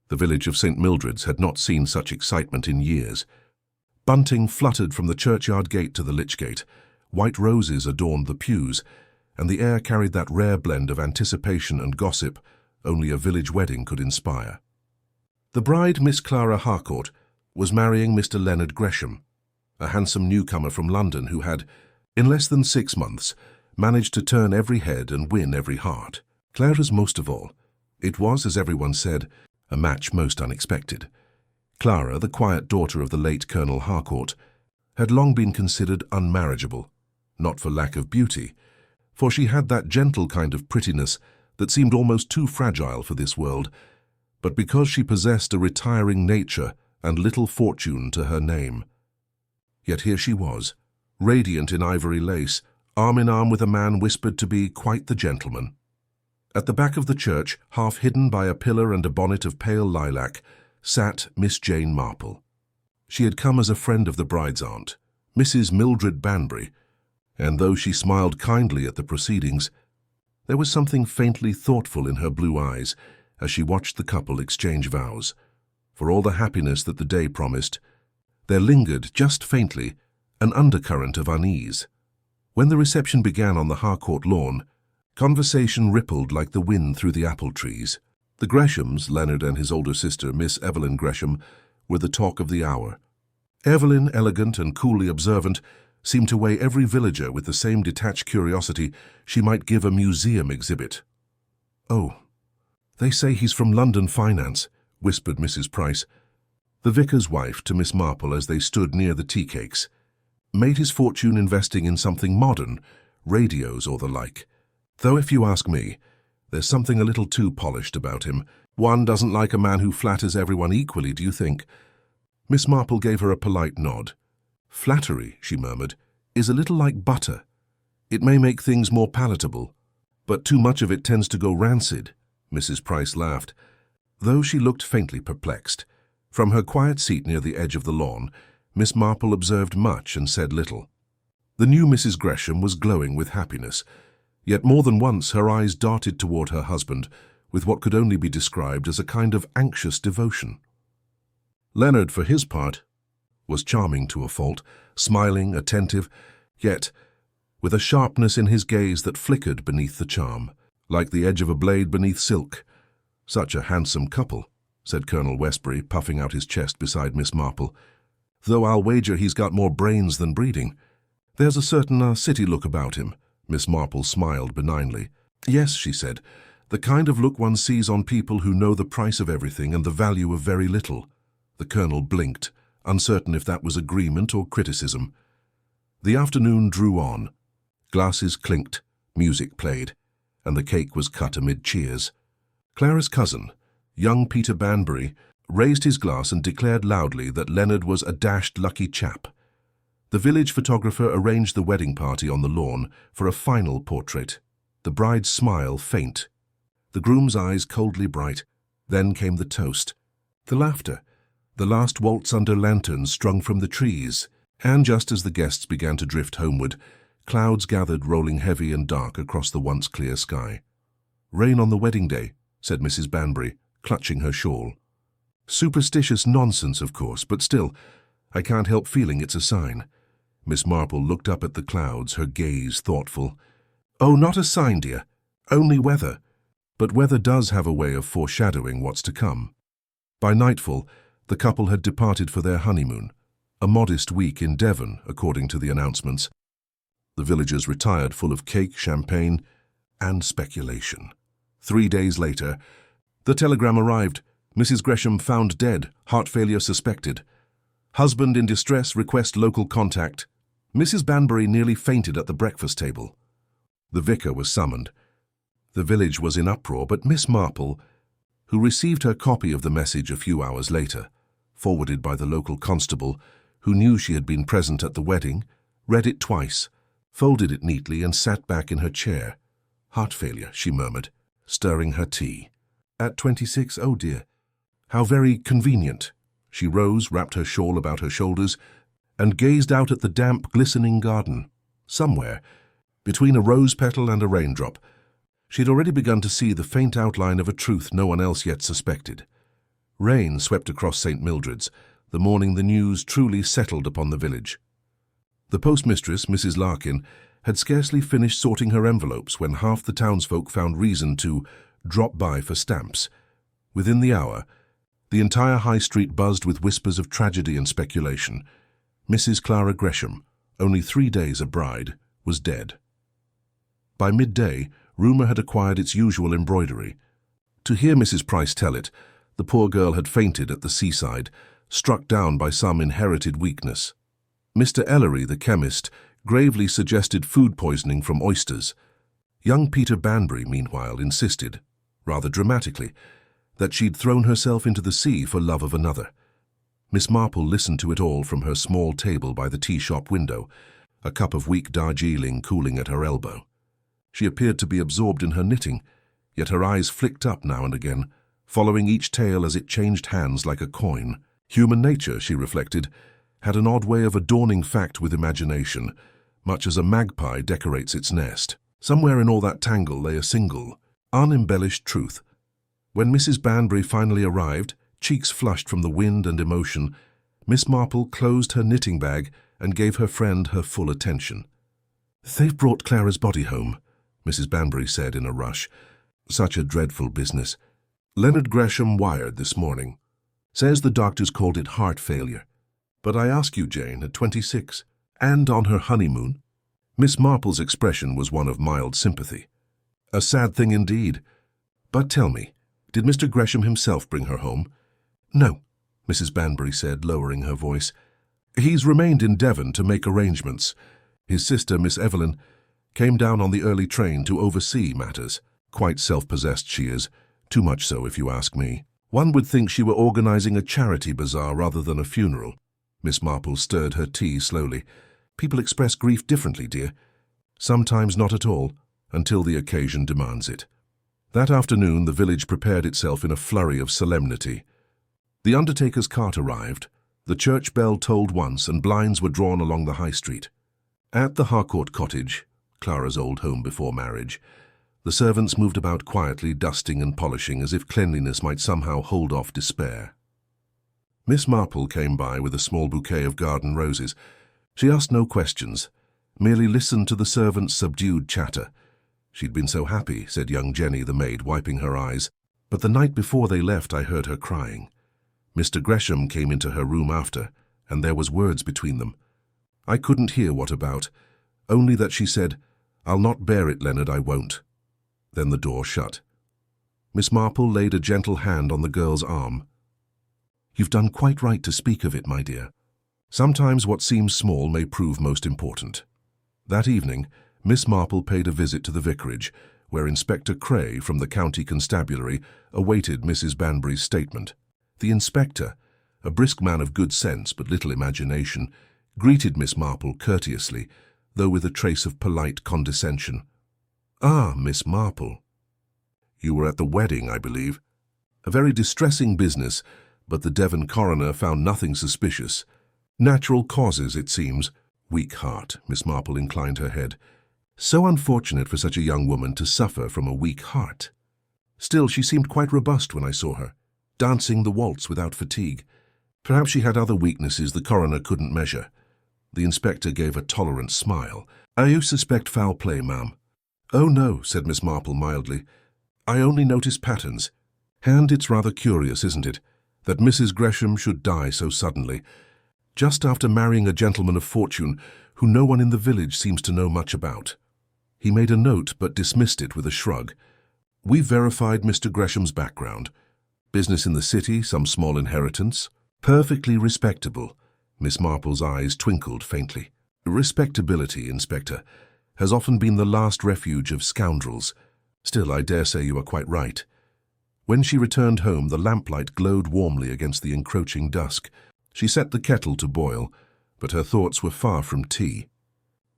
The village of St. Mildred's had not seen such excitement in years. Bunting fluttered from the churchyard gate to the lich gate, white roses adorned the pews, and the air carried that rare blend of anticipation and gossip only a village wedding could inspire. The bride, Miss Clara Harcourt, was marrying Mr. Leonard Gresham, a handsome newcomer from London who had, in less than 6 months, managed to turn every head and win every heart. Clara's most of all. It was, as everyone said, a match most unexpected. Clara, the quiet daughter of the late Colonel Harcourt, had long been considered unmarriageable, not for lack of beauty, for she had that gentle kind of prettiness that seemed almost too fragile for this world, but because she possessed a retiring nature and little fortune to her name. Yet here she was, radiant in ivory lace, arm in arm with a man whispered to be quite the gentleman. At the back of the church, half hidden by a pillar and a bonnet of pale lilac, sat Miss Jane Marple. She had come as a friend of the bride's aunt, Mrs. Mildred Banbury, and though she smiled kindly at the proceedings, there was something faintly thoughtful in her blue eyes as she watched the couple exchange vows. For all the happiness that the day promised, there lingered, just faintly, an undercurrent of unease. When the reception began on the Harcourt lawn, conversation rippled like the wind through the apple trees. The Greshams, Leonard and his older sister, Miss Evelyn Gresham, were the talk of the hour. Evelyn, elegant and coolly observant, seemed to weigh every villager with the same detached curiosity she might give a museum exhibit. "Oh, they say he's from London finance," whispered Mrs. Price, the vicar's wife, to Miss Marple as they stood near the tea cakes. "Made his fortune investing in something modern, radios or the like. Though if you ask me, there's something a little too polished about him. One doesn't like a man who flatters everyone equally, do you think?" Miss Marple gave her a polite nod. "Flattery," she murmured, "is a little like butter. It may make things more palatable, but too much of it tends to go rancid." Mrs. Price laughed, though she looked faintly perplexed. From her quiet seat near the edge of the lawn, Miss Marple observed much and said little. The new Mrs. Gresham was glowing with happiness, yet more than once her eyes darted toward her husband with what could only be described as a kind of anxious devotion. Leonard, for his part, was charming to a fault, smiling, attentive, yet with a sharpness in his gaze that flickered beneath the charm, like the edge of a blade beneath silk. "Such a handsome couple," said Colonel Westbury, puffing out his chest beside Miss Marple, "though I'll wager he's got more brains than breeding. There's a certain city look about him." Miss Marple smiled benignly. "Yes," she said, "the kind of look one sees on people who know the price of everything and the value of very little." The Colonel blinked, uncertain if that was agreement or criticism. The afternoon drew on. Glasses clinked, music played, and the cake was cut amid cheers. Clara's cousin, young Peter Banbury, raised his glass and declared loudly that Leonard was a dashed lucky chap. The village photographer arranged the wedding party on the lawn for a final portrait, the bride's smile faint, the groom's eyes coldly bright. Then came the toast, the laughter, the last waltz under lanterns strung from the trees, and just as the guests began to drift homeward, clouds gathered rolling heavy and dark across the once clear sky. "Rain on the wedding day," said Mrs. Banbury, clutching her shawl. "Superstitious nonsense, of course, but still, I can't help feeling it's a sign." Miss Marple looked up at the clouds, her gaze thoughtful. "Oh, not a sign, dear. Only weather. But weather does have a way of foreshadowing what's to come." By nightfall, the couple had departed for their honeymoon, a modest week in Devon, according to the announcements. The villagers retired full of cake, champagne, and speculation. 3 days later, the telegram arrived. Mrs. Gresham found dead, heart failure suspected. Husband in distress, request local contact. Mrs. Banbury nearly fainted at the breakfast table. The vicar was summoned. The village was in uproar, but Miss Marple, who received her copy of the message a few hours later, forwarded by the local constable, who knew she had been present at the wedding, read it twice, folded it neatly and sat back in her chair. "Heart failure," she murmured, stirring her tea. "At 26, oh dear. How very convenient." She rose, wrapped her shawl about her shoulders, and gazed out at the damp, glistening garden. Somewhere, between a rose petal and a raindrop, she had already begun to see the faint outline of a truth no one else yet suspected. Rain swept across St. Mildred's, the morning the news truly settled upon the village. The postmistress, Mrs. Larkin, had scarcely finished sorting her envelopes when half the townsfolk found reason to drop by for stamps. Within the hour, the entire high street buzzed with whispers of tragedy and speculation. Mrs. Clara Gresham, only 3 days a bride, was dead. By midday, rumour had acquired its usual embroidery. To hear Mrs. Price tell it, the poor girl had fainted at the seaside, struck down by some inherited weakness. Mr. Ellery, the chemist, gravely suggested food poisoning from oysters. Young Peter Banbury, meanwhile, insisted, rather dramatically, that she'd thrown herself into the sea for love of another. Miss Marple listened to it all from her small table by the tea-shop window, a cup of weak Darjeeling cooling at her elbow. She appeared to be absorbed in her knitting, yet her eyes flicked up now and again, following each tale as it changed hands like a coin. Human nature, she reflected, had an odd way of adorning fact with imagination, much as a magpie decorates its nest. Somewhere in all that tangle lay a single, unembellished truth. When Mrs. Banbury finally arrived, cheeks flushed from the wind and emotion, Miss Marple closed her knitting bag and gave her friend her full attention. "They've brought Clara's body home," Mrs. Banbury said in a rush. "Such a dreadful business. Leonard Gresham wired this morning. Says the doctors called it heart failure. But I ask you, Jane, at 26, and on her honeymoon?" Miss Marple's expression was one of mild sympathy. "A sad thing indeed. But tell me, did Mr. Gresham himself bring her home?" "No," Mrs. Banbury said, lowering her voice. "He's remained in Devon to make arrangements. His sister, Miss Evelyn, came down on the early train to oversee matters. Quite self-possessed she is, too much so if you ask me. One would think she were organizing a charity bazaar rather than a funeral." Miss Marple stirred her tea slowly. "People express grief differently, dear. Sometimes not at all, until the occasion demands it." That afternoon the village prepared itself in a flurry of solemnity. The undertaker's cart arrived, the church bell tolled once, and blinds were drawn along the high street. At the Harcourt cottage, Clara's old home before marriage, the servants moved about quietly, dusting and polishing as if cleanliness might somehow hold off despair. Miss Marple came by with a small bouquet of garden roses. She asked no questions, merely listened to the servants' subdued chatter. She'd been so happy, said young Jenny, the maid, wiping her eyes, but the night before they left I heard her crying. Mr. Gresham came into her room after, and there was words between them. I couldn't hear what about, only that she said, "I'll not bear it, Leonard, I won't." Then the door shut. Miss Marple laid a gentle hand on the girl's arm. "You've done quite right to speak of it, my dear. Sometimes what seems small may prove most important." That evening, Miss Marple paid a visit to the vicarage, where Inspector Cray from the County Constabulary awaited Mrs. Banbury's statement. The inspector, a brisk man of good sense but little imagination, greeted Miss Marple courteously, though with a trace of polite condescension. "Ah, Miss Marple. You were at the wedding, I believe. A very distressing business, but the Devon coroner found nothing suspicious. Natural causes, it seems." "Weak heart," Miss Marple inclined her head. "So unfortunate for such a young woman to suffer from a weak heart. Still, she seemed quite robust when I saw her, dancing the waltz without fatigue. Perhaps she had other weaknesses the coroner couldn't measure." The inspector gave a tolerant smile. "You suspect foul play, ma'am?" "Oh, no," said Miss Marple mildly. "I only notice patterns. And it's rather curious, isn't it, that Mrs. Gresham should die so suddenly, just after marrying a gentleman of fortune who no one in the village seems to know much about." He made a note but dismissed it with a shrug. "We've verified Mr. Gresham's background. Business in the city, some small inheritance. Perfectly respectable." Miss Marple's eyes twinkled faintly. "Respectability, Inspector, has often been the last refuge of scoundrels. Still, I dare say you are quite right." When she returned home, the lamplight glowed warmly against the encroaching dusk. She set the kettle to boil, but her thoughts were far from tea.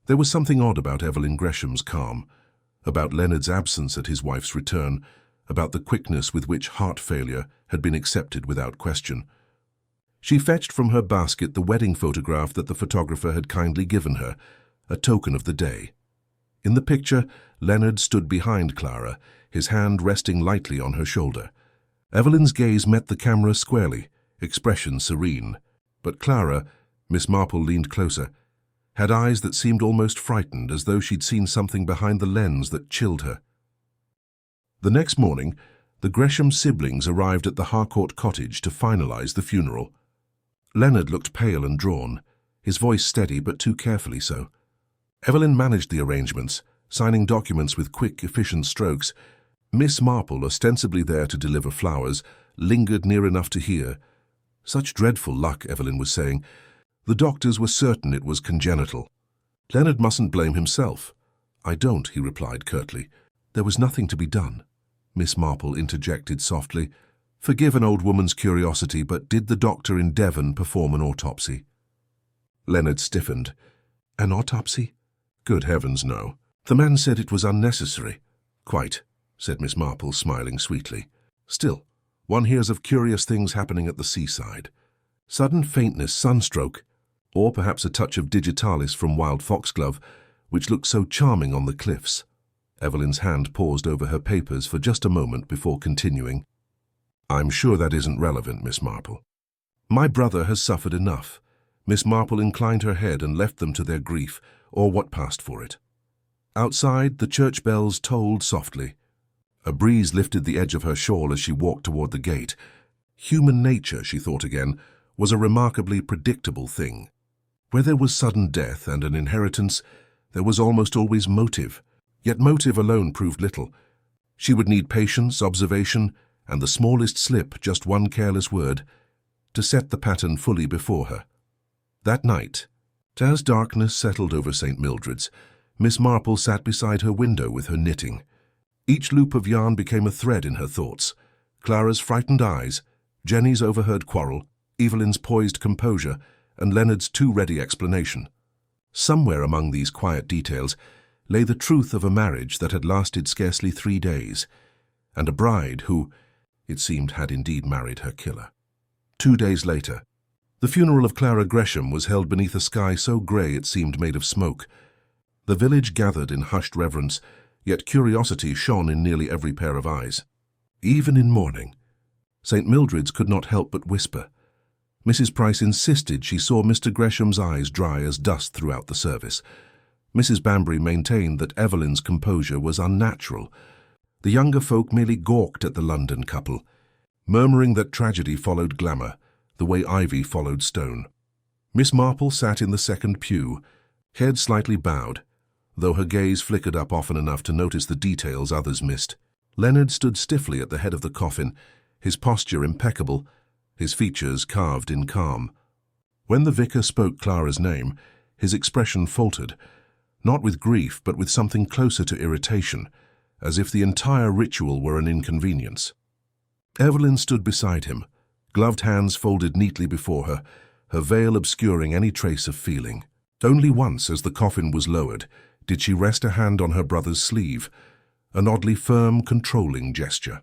There was something odd about Evelyn Gresham's calm, about Leonard's absence at his wife's return, about the quickness with which heart failure had been accepted without question. She fetched from her basket the wedding photograph that the photographer had kindly given her, a token of the day. In the picture, Leonard stood behind Clara, his hand resting lightly on her shoulder. Evelyn's gaze met the camera squarely, expression serene. But Clara, Miss Marple leaned closer, had eyes that seemed almost frightened, as though she'd seen something behind the lens that chilled her. The next morning, the Gresham siblings arrived at the Harcourt cottage to finalize the funeral. Leonard looked pale and drawn, his voice steady but too carefully so. Evelyn managed the arrangements, signing documents with quick, efficient strokes. Miss Marple, ostensibly there to deliver flowers, lingered near enough to hear. Such dreadful luck, Evelyn was saying. The doctors were certain it was congenital. Leonard mustn't blame himself. I don't, he replied curtly. There was nothing to be done. Miss Marple interjected softly. Forgive an old woman's curiosity, but did the doctor in Devon perform an autopsy? Leonard stiffened. An autopsy? Good heavens, no. The man said it was unnecessary. Quite, said Miss Marple, smiling sweetly. Still, one hears of curious things happening at the seaside. Sudden faintness, sunstroke, or perhaps a touch of digitalis from wild foxglove, which looked so charming on the cliffs. Evelyn's hand paused over her papers for just a moment before continuing. I'm sure that isn't relevant, Miss Marple. My brother has suffered enough. Miss Marple inclined her head and left them to their grief, or what passed for it. Outside, the church bells tolled softly. A breeze lifted the edge of her shawl as she walked toward the gate. Human nature, she thought again, was a remarkably predictable thing. Where there was sudden death and an inheritance, there was almost always motive. Yet motive alone proved little. She would need patience, observation, and the smallest slip, just one careless word, to set the pattern fully before her. That night, as darkness settled over St. Mildred's, Miss Marple sat beside her window with her knitting. Each loop of yarn became a thread in her thoughts. Clara's frightened eyes, Jenny's overheard quarrel, Evelyn's poised composure, and Leonard's too-ready explanation. Somewhere among these quiet details lay the truth of a marriage that had lasted scarcely 3 days, and a bride who, it seemed, had indeed married her killer. 2 days later, the funeral of Clara Gresham was held beneath a sky so grey it seemed made of smoke. The village gathered in hushed reverence, yet curiosity shone in nearly every pair of eyes. Even in mourning, St. Mildred's could not help but whisper. Mrs. Price insisted she saw Mr. Gresham's eyes dry as dust throughout the service. Mrs. Banbury maintained that Evelyn's composure was unnatural. The younger folk merely gawked at the London couple, murmuring that tragedy followed glamour, the way ivy followed stone. Miss Marple sat in the second pew, head slightly bowed, though her gaze flickered up often enough to notice the details others missed. Leonard stood stiffly at the head of the coffin, his posture impeccable, his features carved in calm. When the vicar spoke Clara's name, his expression faltered, not with grief but with something closer to irritation, as if the entire ritual were an inconvenience. Evelyn stood beside him, gloved hands folded neatly before her, her veil obscuring any trace of feeling. Only once, as the coffin was lowered, did she rest a hand on her brother's sleeve, an oddly firm, controlling gesture.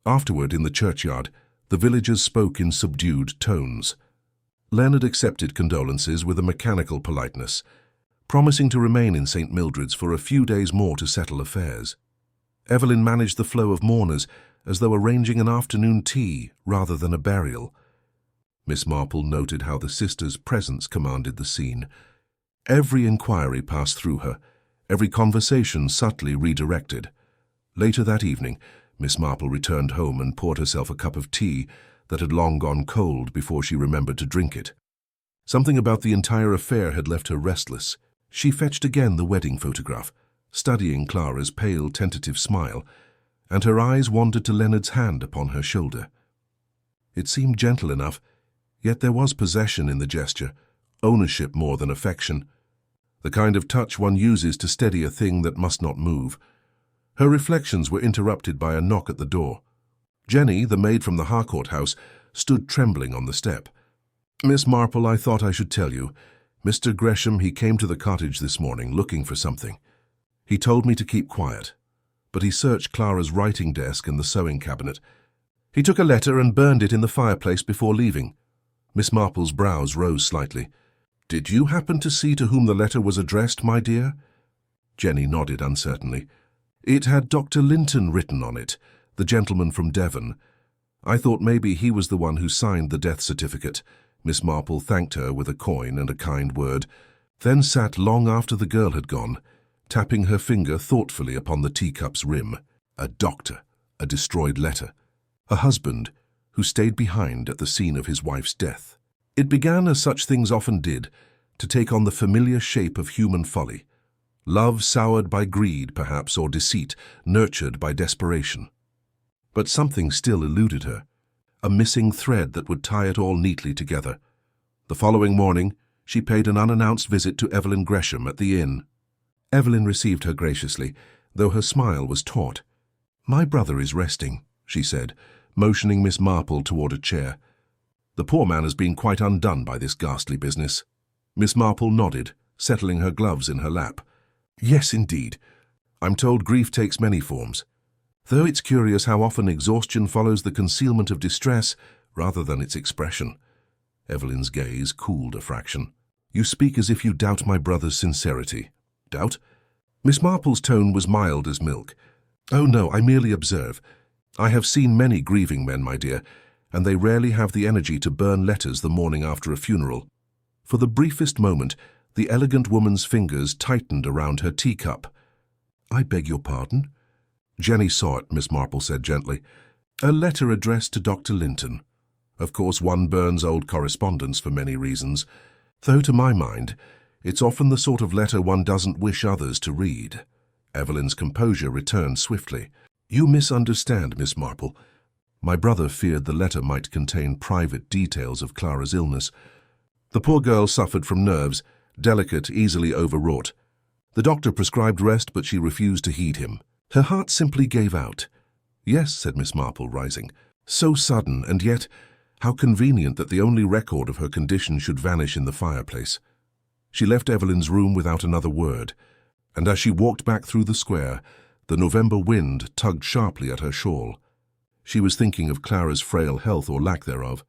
Afterward, in the churchyard, the villagers spoke in subdued tones. Leonard accepted condolences with a mechanical politeness, promising to remain in St. Mildred's for a few days more to settle affairs. Evelyn managed the flow of mourners as though arranging an afternoon tea rather than a burial. Miss Marple noted how the sisters' presence commanded the scene. Every inquiry passed through her, every conversation subtly redirected. Later that evening, Miss Marple returned home and poured herself a cup of tea that had long gone cold before she remembered to drink it. Something about the entire affair had left her restless. She fetched again the wedding photograph, studying Clara's pale, tentative smile, and her eyes wandered to Leonard's hand upon her shoulder. It seemed gentle enough, yet there was possession in the gesture, ownership more than affection, the kind of touch one uses to steady a thing that must not move. Her reflections were interrupted by a knock at the door. Jenny, the maid from the Harcourt house, stood trembling on the step. "Miss Marple, I thought I should tell you. Mr. Gresham, he came to the cottage this morning looking for something. He told me to keep quiet, but he searched Clara's writing desk and the sewing cabinet. He took a letter and burned it in the fireplace before leaving." Miss Marple's brows rose slightly. "Did you happen to see to whom the letter was addressed, my dear?" Jenny nodded uncertainly. "It had Dr. Linton written on it, The gentleman from Devon. I thought maybe he was the one who signed the death certificate. Miss Marple thanked her with a coin and a kind word, then sat long after the girl had gone, tapping her finger thoughtfully upon the teacup's rim. A doctor, a destroyed letter, a husband who stayed behind at the scene of his wife's death. It began, as such things often did, to take on the familiar shape of human folly. Love soured by greed, perhaps, or deceit, nurtured by desperation. But something still eluded her, a missing thread that would tie it all neatly together. The following morning, she paid an unannounced visit to Evelyn Gresham at the inn. Evelyn received her graciously, though her smile was taut. "My brother is resting," she said, motioning Miss Marple toward a chair. "The poor man has been quite undone by this ghastly business." Miss Marple nodded, settling her gloves in her lap. "Yes, indeed. I'm told grief takes many forms, though it's curious how often exhaustion follows the concealment of distress rather than its expression." Evelyn's gaze cooled a fraction. "You speak as if you doubt my brother's sincerity." "Doubt?" Miss Marple's tone was mild as milk. "Oh no, I merely observe. I have seen many grieving men, my dear, and they rarely have the energy to burn letters the morning after a funeral." For the briefest moment, the elegant woman's fingers tightened around her teacup. "I beg your pardon?" "Jenny saw it," Miss Marple said gently. "A letter addressed to Dr. Linton. Of course, one burns old correspondence for many reasons, though to my mind, it's often the sort of letter one doesn't wish others to read." Evelyn's composure returned swiftly. "You misunderstand, Miss Marple. My brother feared the letter might contain private details of Clara's illness. The poor girl suffered from nerves, delicate, easily overwrought. The doctor prescribed rest, but she refused to heed him. Her heart simply gave out." "Yes," said Miss Marple, rising. "So sudden, and yet how convenient that the only record of her condition should vanish in the fireplace." She left Evelyn's room without another word, and as she walked back through the square, the November wind tugged sharply at her shawl. She was thinking of Clara's frail health or lack thereof.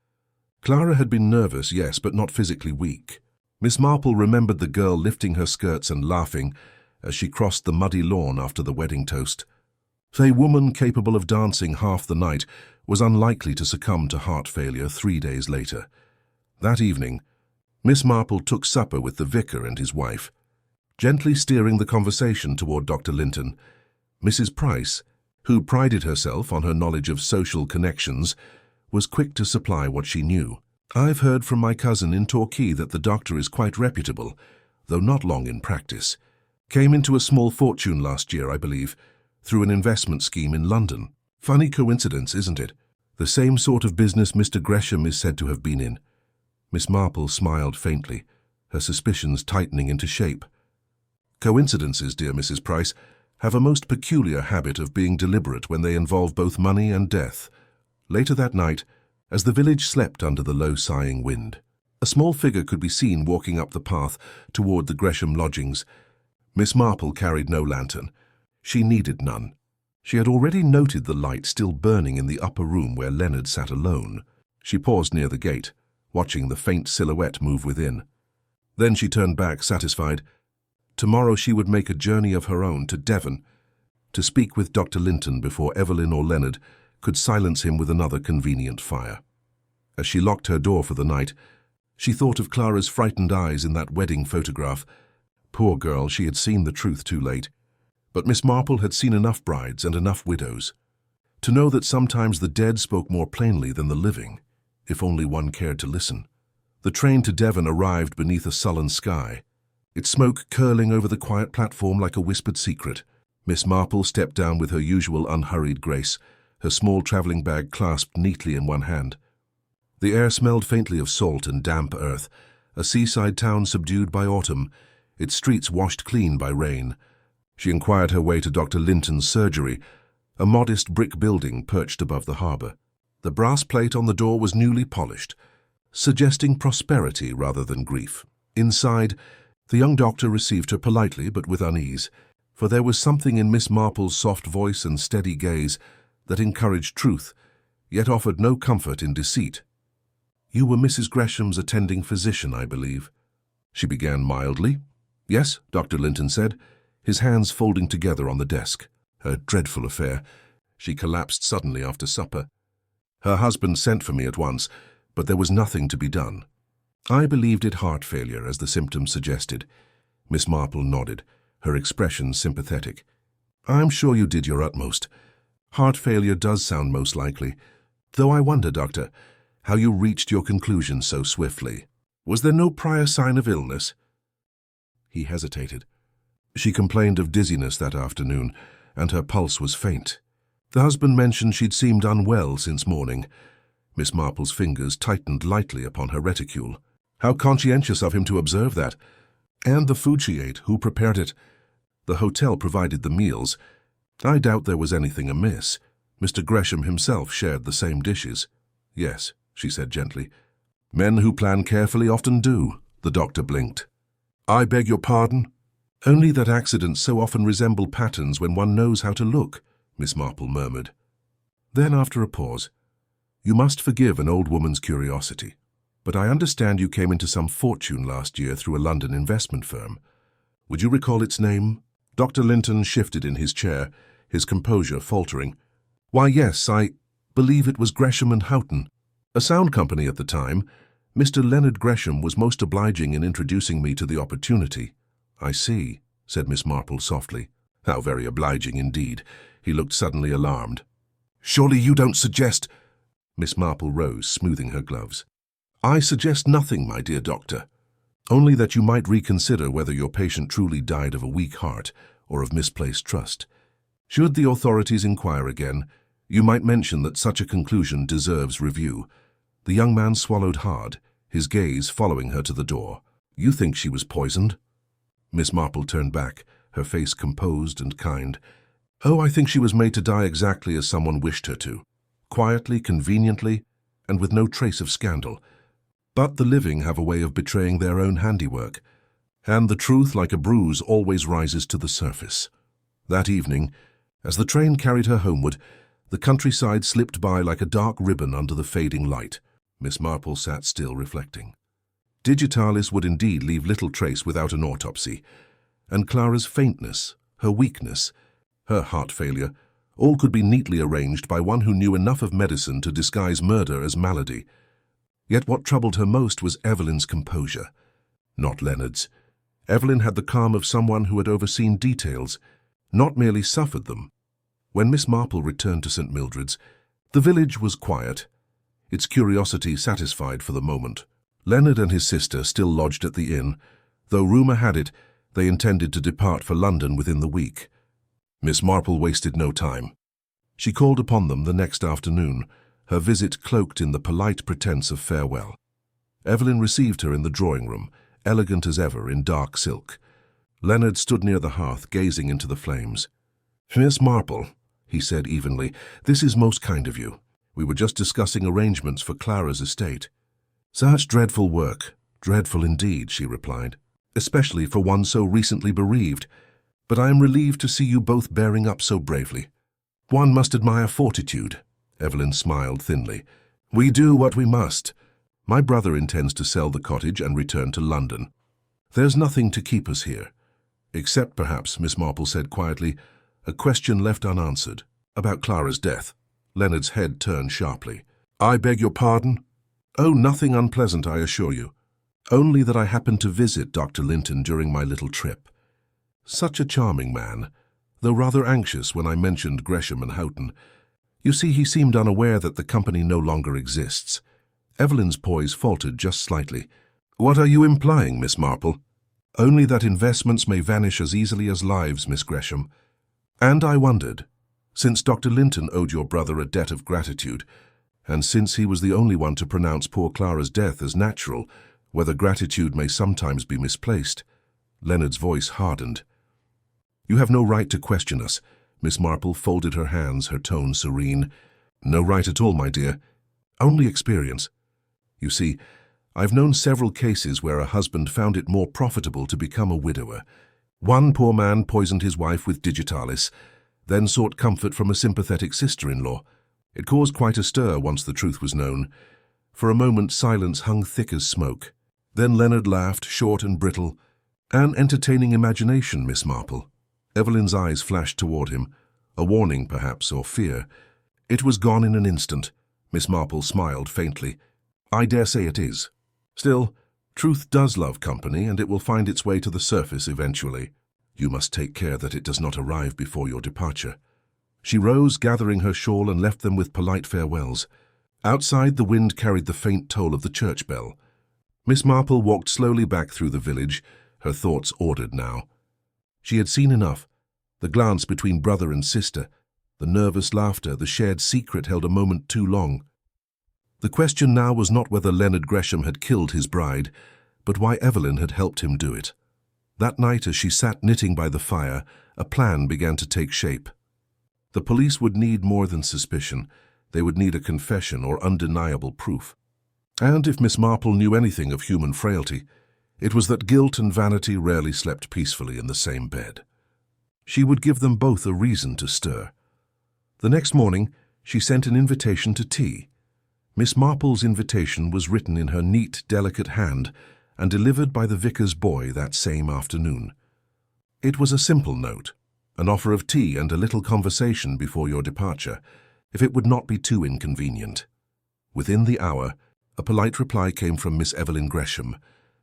Clara had been nervous, yes, but not physically weak. Miss Marple remembered the girl lifting her skirts and laughing as she crossed the muddy lawn after the wedding toast. A woman capable of dancing half the night was unlikely to succumb to heart failure 3 days later. That evening, Miss Marple took supper with the vicar and his wife. Gently steering the conversation toward Dr. Linton, Mrs. Price, who prided herself on her knowledge of social connections, was quick to supply what she knew. "I've heard from my cousin in Torquay that the doctor is quite reputable, though not long in practice. Came into a small fortune last year, I believe, through an investment scheme in London. Funny coincidence, isn't it? The same sort of business Mr. Gresham is said to have been in." Miss Marple smiled faintly, her suspicions tightening into shape. "Coincidences, dear Mrs. Price, have a most peculiar habit of being deliberate when they involve both money and death." Later that night, as the village slept under the low sighing wind, a small figure could be seen walking up the path toward the Gresham lodgings. Miss Marple carried no lantern. She needed none. She had already noted the light still burning in the upper room where Leonard sat alone. She paused near the gate, watching the faint silhouette move within. Then she turned back, satisfied. Tomorrow she would make a journey of her own to Devon, to speak with Dr. Linton before Evelyn or Leonard could silence him with another convenient fire. As she locked her door for the night, she thought of Clara's frightened eyes in that wedding photograph. Poor girl, she had seen the truth too late. But Miss Marple had seen enough brides and enough widows to know that sometimes the dead spoke more plainly than the living, if only one cared to listen. The train to Devon arrived beneath a sullen sky, its smoke curling over the quiet platform like a whispered secret. Miss Marple stepped down with her usual unhurried grace, her small travelling bag clasped neatly in one hand. The air smelled faintly of salt and damp earth, a seaside town subdued by autumn, its streets washed clean by rain. She inquired her way to Dr. Linton's surgery, a modest brick building perched above the harbour. The brass plate on the door was newly polished, suggesting prosperity rather than grief. Inside, the young doctor received her politely but with unease, for there was something in Miss Marple's soft voice and steady gaze that encouraged truth, yet offered no comfort in deceit. "You were Mrs. Gresham's attending physician, I believe," she began mildly. "Yes," Dr. Linton said, his hands folding together on the desk. "A dreadful affair. She collapsed suddenly after supper. Her husband sent for me at once, but there was nothing to be done. I believed it heart failure, as the symptoms suggested. Miss Marple nodded, her expression sympathetic. I'm sure you did your utmost. Heart failure does sound most likely, though I wonder, Doctor, how you reached your conclusion so swiftly. Was there no prior sign of illness? He hesitated. She complained of dizziness that afternoon, and her pulse was faint. The husband mentioned she'd seemed unwell since morning. Miss Marple's fingers tightened lightly upon her reticule. How conscientious of him to observe that. And the food she ate, who prepared it? The hotel provided the meals. I doubt there was anything amiss. Mr. Gresham himself shared the same dishes. Yes, she said gently. Men who plan carefully often do, the doctor blinked. I beg your pardon? Only that accidents so often resemble patterns when one knows how to look, Miss Marple murmured. Then, after a pause, you must forgive an old woman's curiosity, but I understand you came into some fortune last year through a London investment firm. Would you recall its name? Dr. Linton shifted in his chair, his composure faltering. Why, yes, I believe it was Gresham and Houghton. A sound company at the time. Mr. Leonard Gresham was most obliging in introducing me to the opportunity. I see, said Miss Marple softly. How very obliging indeed. He looked suddenly alarmed. Surely you don't suggest... Miss Marple rose, smoothing her gloves. I suggest nothing, my dear doctor. Only that you might reconsider whether your patient truly died of a weak heart or of misplaced trust. Should the authorities inquire again, you might mention that such a conclusion deserves review. The young man swallowed hard, his gaze following her to the door. You think she was poisoned? Miss Marple turned back, her face composed and kind. Oh, I think she was made to die exactly as someone wished her to. Quietly, conveniently, and with no trace of scandal. But the living have a way of betraying their own handiwork, and the truth, like a bruise, always rises to the surface. That evening, as the train carried her homeward, the countryside slipped by like a dark ribbon under the fading light. Miss Marple sat still, reflecting. Digitalis would indeed leave little trace without an autopsy, and Clara's faintness, her weakness, her heart failure, all could be neatly arranged by one who knew enough of medicine to disguise murder as malady. Yet what troubled her most was Evelyn's composure, not Leonard's. Evelyn had the calm of someone who had overseen details, not merely suffered them. When Miss Marple returned to St. Mildred's, the village was quiet, its curiosity satisfied for the moment. Leonard and his sister still lodged at the inn, though rumour had it they intended to depart for London within the week. Miss Marple wasted no time. She called upon them the next afternoon, her visit cloaked in the polite pretence of farewell. Evelyn received her in the drawing-room, elegant as ever in dark silk. Leonard stood near the hearth, gazing into the flames. Miss Marple, he said evenly, this is most kind of you. We were just discussing arrangements for Clara's estate. Such dreadful work, dreadful indeed, she replied, especially for one so recently bereaved. But I am relieved to see you both bearing up so bravely. One must admire fortitude. Evelyn smiled thinly. We do what we must. My brother intends to sell the cottage and return to London. There's nothing to keep us here. Except, perhaps, Miss Marple said quietly, a question left unanswered, about Clara's death. Leonard's head turned sharply. I beg your pardon? Oh, nothing unpleasant, I assure you. Only that I happened to visit Dr. Linton during my little trip. Such a charming man, though rather anxious when I mentioned Gresham and Houghton. You see, he seemed unaware that the company no longer exists. Evelyn's poise faltered just slightly. What are you implying, Miss Marple? Only that investments may vanish as easily as lives, Miss Gresham. And I wondered, since Dr. Linton owed your brother a debt of gratitude, and since he was the only one to pronounce poor Clara's death as natural, whether gratitude may sometimes be misplaced. Leonard's voice hardened. You have no right to question us. Miss Marple folded her hands, her tone serene. No right at all, my dear. Only experience. You see, I've known several cases where a husband found it more profitable to become a widower. One poor man poisoned his wife with digitalis, then sought comfort from a sympathetic sister-in-law. It caused quite a stir once the truth was known. For a moment silence hung thick as smoke. Then Leonard laughed, short and brittle. An entertaining imagination, Miss Marple. Evelyn's eyes flashed toward him. A warning, perhaps, or fear. It was gone in an instant. Miss Marple smiled faintly. I dare say it is. Still, truth does love company, and it will find its way to the surface eventually. You must take care that it does not arrive before your departure. She rose, gathering her shawl, and left them with polite farewells. Outside, the wind carried the faint toll of the church bell. Miss Marple walked slowly back through the village, her thoughts ordered now. She had seen enough. The glance between brother and sister, the nervous laughter, the shared secret held a moment too long. The question now was not whether Leonard Gresham had killed his bride, but why Evelyn had helped him do it. That night, as she sat knitting by the fire, a plan began to take shape. The police would need more than suspicion. They would need a confession or undeniable proof. And if Miss Marple knew anything of human frailty, it was that guilt and vanity rarely slept peacefully in the same bed. She would give them both a reason to stir. The next morning, she sent an invitation to tea. Miss Marple's invitation was written in her neat, delicate hand and delivered by the vicar's boy that same afternoon. It was a simple note, an offer of tea and a little conversation before your departure, if it would not be too inconvenient. Within the hour, a polite reply came from Miss Evelyn Gresham,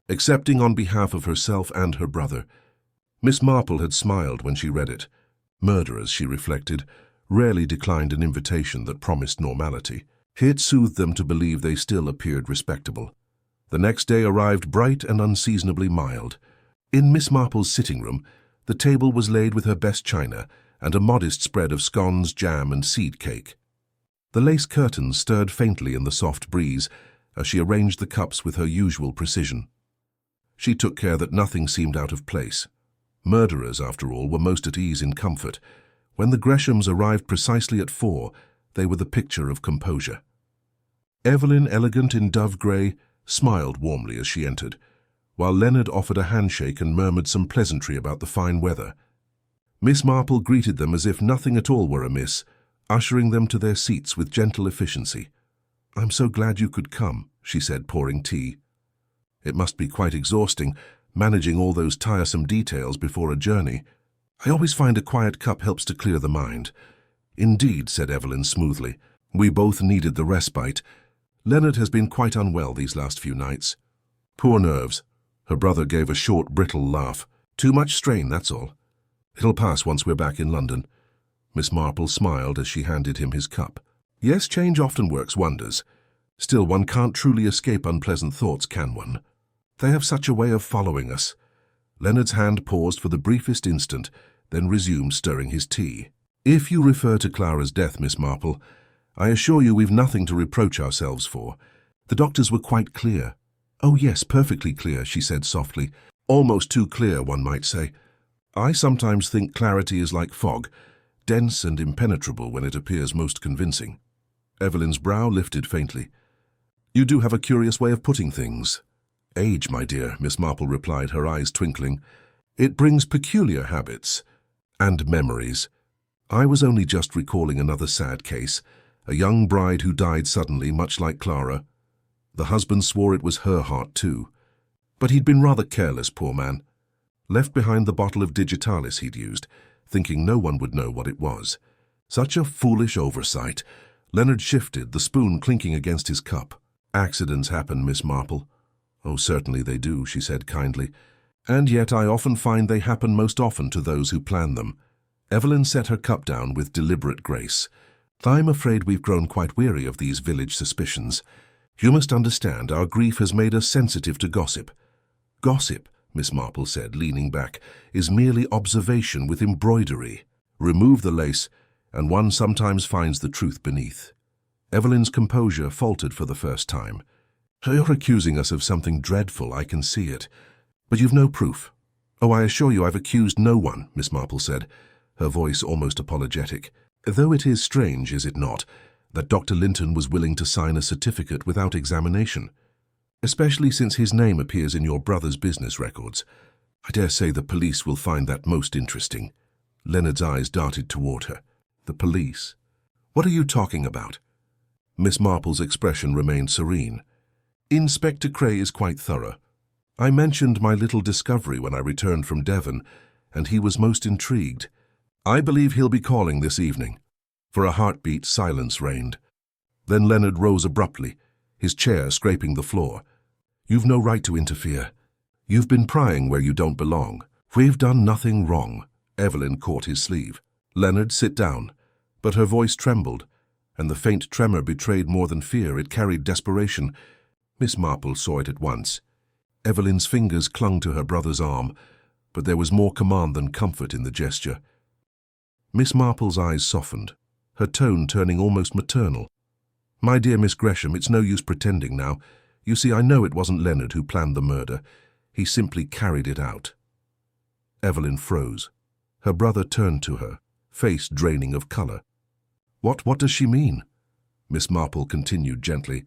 accepting on behalf of herself and her brother. Miss Marple had smiled when she read it. Murderers, she reflected, rarely declined an invitation that promised normality. It soothed them to believe they still appeared respectable. The next day arrived bright and unseasonably mild. In Miss Marple's sitting room, the table was laid with her best china and a modest spread of scones, jam, and seed cake. The lace curtains stirred faintly in the soft breeze as she arranged the cups with her usual precision. She took care that nothing seemed out of place. Murderers, after all, were most at ease in comfort. When the Greshams arrived precisely at 4, they were the picture of composure. Evelyn, elegant in dove grey, smiled warmly as she entered, while Leonard offered a handshake and murmured some pleasantry about the fine weather. Miss Marple greeted them as if nothing at all were amiss, ushering them to their seats with gentle efficiency. "I'm so glad you could come," she said, pouring tea. "It must be quite exhausting, managing all those tiresome details before a journey. I always find a quiet cup helps to clear the mind." "Indeed," said Evelyn smoothly. "We both needed the respite. Leonard has been quite unwell these last few nights." "Poor nerves." Her brother gave a short, brittle laugh. "Too much strain, that's all. It'll pass once we're back in London." Miss Marple smiled as she handed him his cup. "Yes, change often works wonders. Still, one can't truly escape unpleasant thoughts, can one? They have such a way of following us." Leonard's hand paused for the briefest instant, then resumed stirring his tea. "If you refer to Clara's death, Miss Marple, I assure you we've nothing to reproach ourselves for. The doctors were quite clear." "Oh yes, perfectly clear," she said softly. "Almost too clear, one might say. I sometimes think clarity is like fog, dense and impenetrable when it appears most convincing." Evelyn's brow lifted faintly. "You do have a curious way of putting things." "Age, my dear," Miss Marple replied, her eyes twinkling. "It brings peculiar habits and memories. I was only just recalling another sad case, a young bride who died suddenly, much like Clara. The husband swore it was her heart too. But he'd been rather careless, poor man. Left behind the bottle of digitalis he'd used, thinking no one would know what it was. Such a foolish oversight." Leonard shifted, the spoon clinking against his cup. "Accidents happen, Miss Marple." "Oh, certainly they do," she said kindly. "And yet I often find they happen most often to those who plan them." Evelyn set her cup down with deliberate grace. "I'm afraid we've grown quite weary of these village suspicions. You must understand, our grief has made us sensitive to gossip." "Gossip," Miss Marple said, leaning back, "is merely observation with embroidery. Remove the lace, and one sometimes finds the truth beneath." Evelyn's composure faltered for the first time. "You're accusing us of something dreadful, I can see it. But you've no proof." "Oh, I assure you I've accused no one," Miss Marple said, her voice almost apologetic. "Though it is strange, is it not, that Dr. Linton was willing to sign a certificate without examination? Especially since his name appears in your brother's business records. I dare say the police will find that most interesting." Leonard's eyes darted toward her. "The police? What are you talking about?" Miss Marple's expression remained serene. "Inspector Cray is quite thorough. I mentioned my little discovery when I returned from Devon, and he was most intrigued. I believe he'll be calling this evening. For a heartbeat, silence reigned. Then Leonard rose abruptly, his chair scraping the floor. You've no right to interfere. You've been prying where you don't belong. We've done nothing wrong. Evelyn caught his sleeve. Leonard, sit down. But her voice trembled, and the faint tremor betrayed more than fear. It carried desperation. Miss Marple saw it at once. Evelyn's fingers clung to her brother's arm, but there was more command than comfort in the gesture. Miss Marple's eyes softened, her tone turning almost maternal. My dear Miss Gresham, it's no use pretending now. You see, I know it wasn't Leonard who planned the murder. He simply carried it out. Evelyn froze. Her brother turned to her, face draining of colour. What does she mean? Miss Marple continued gently.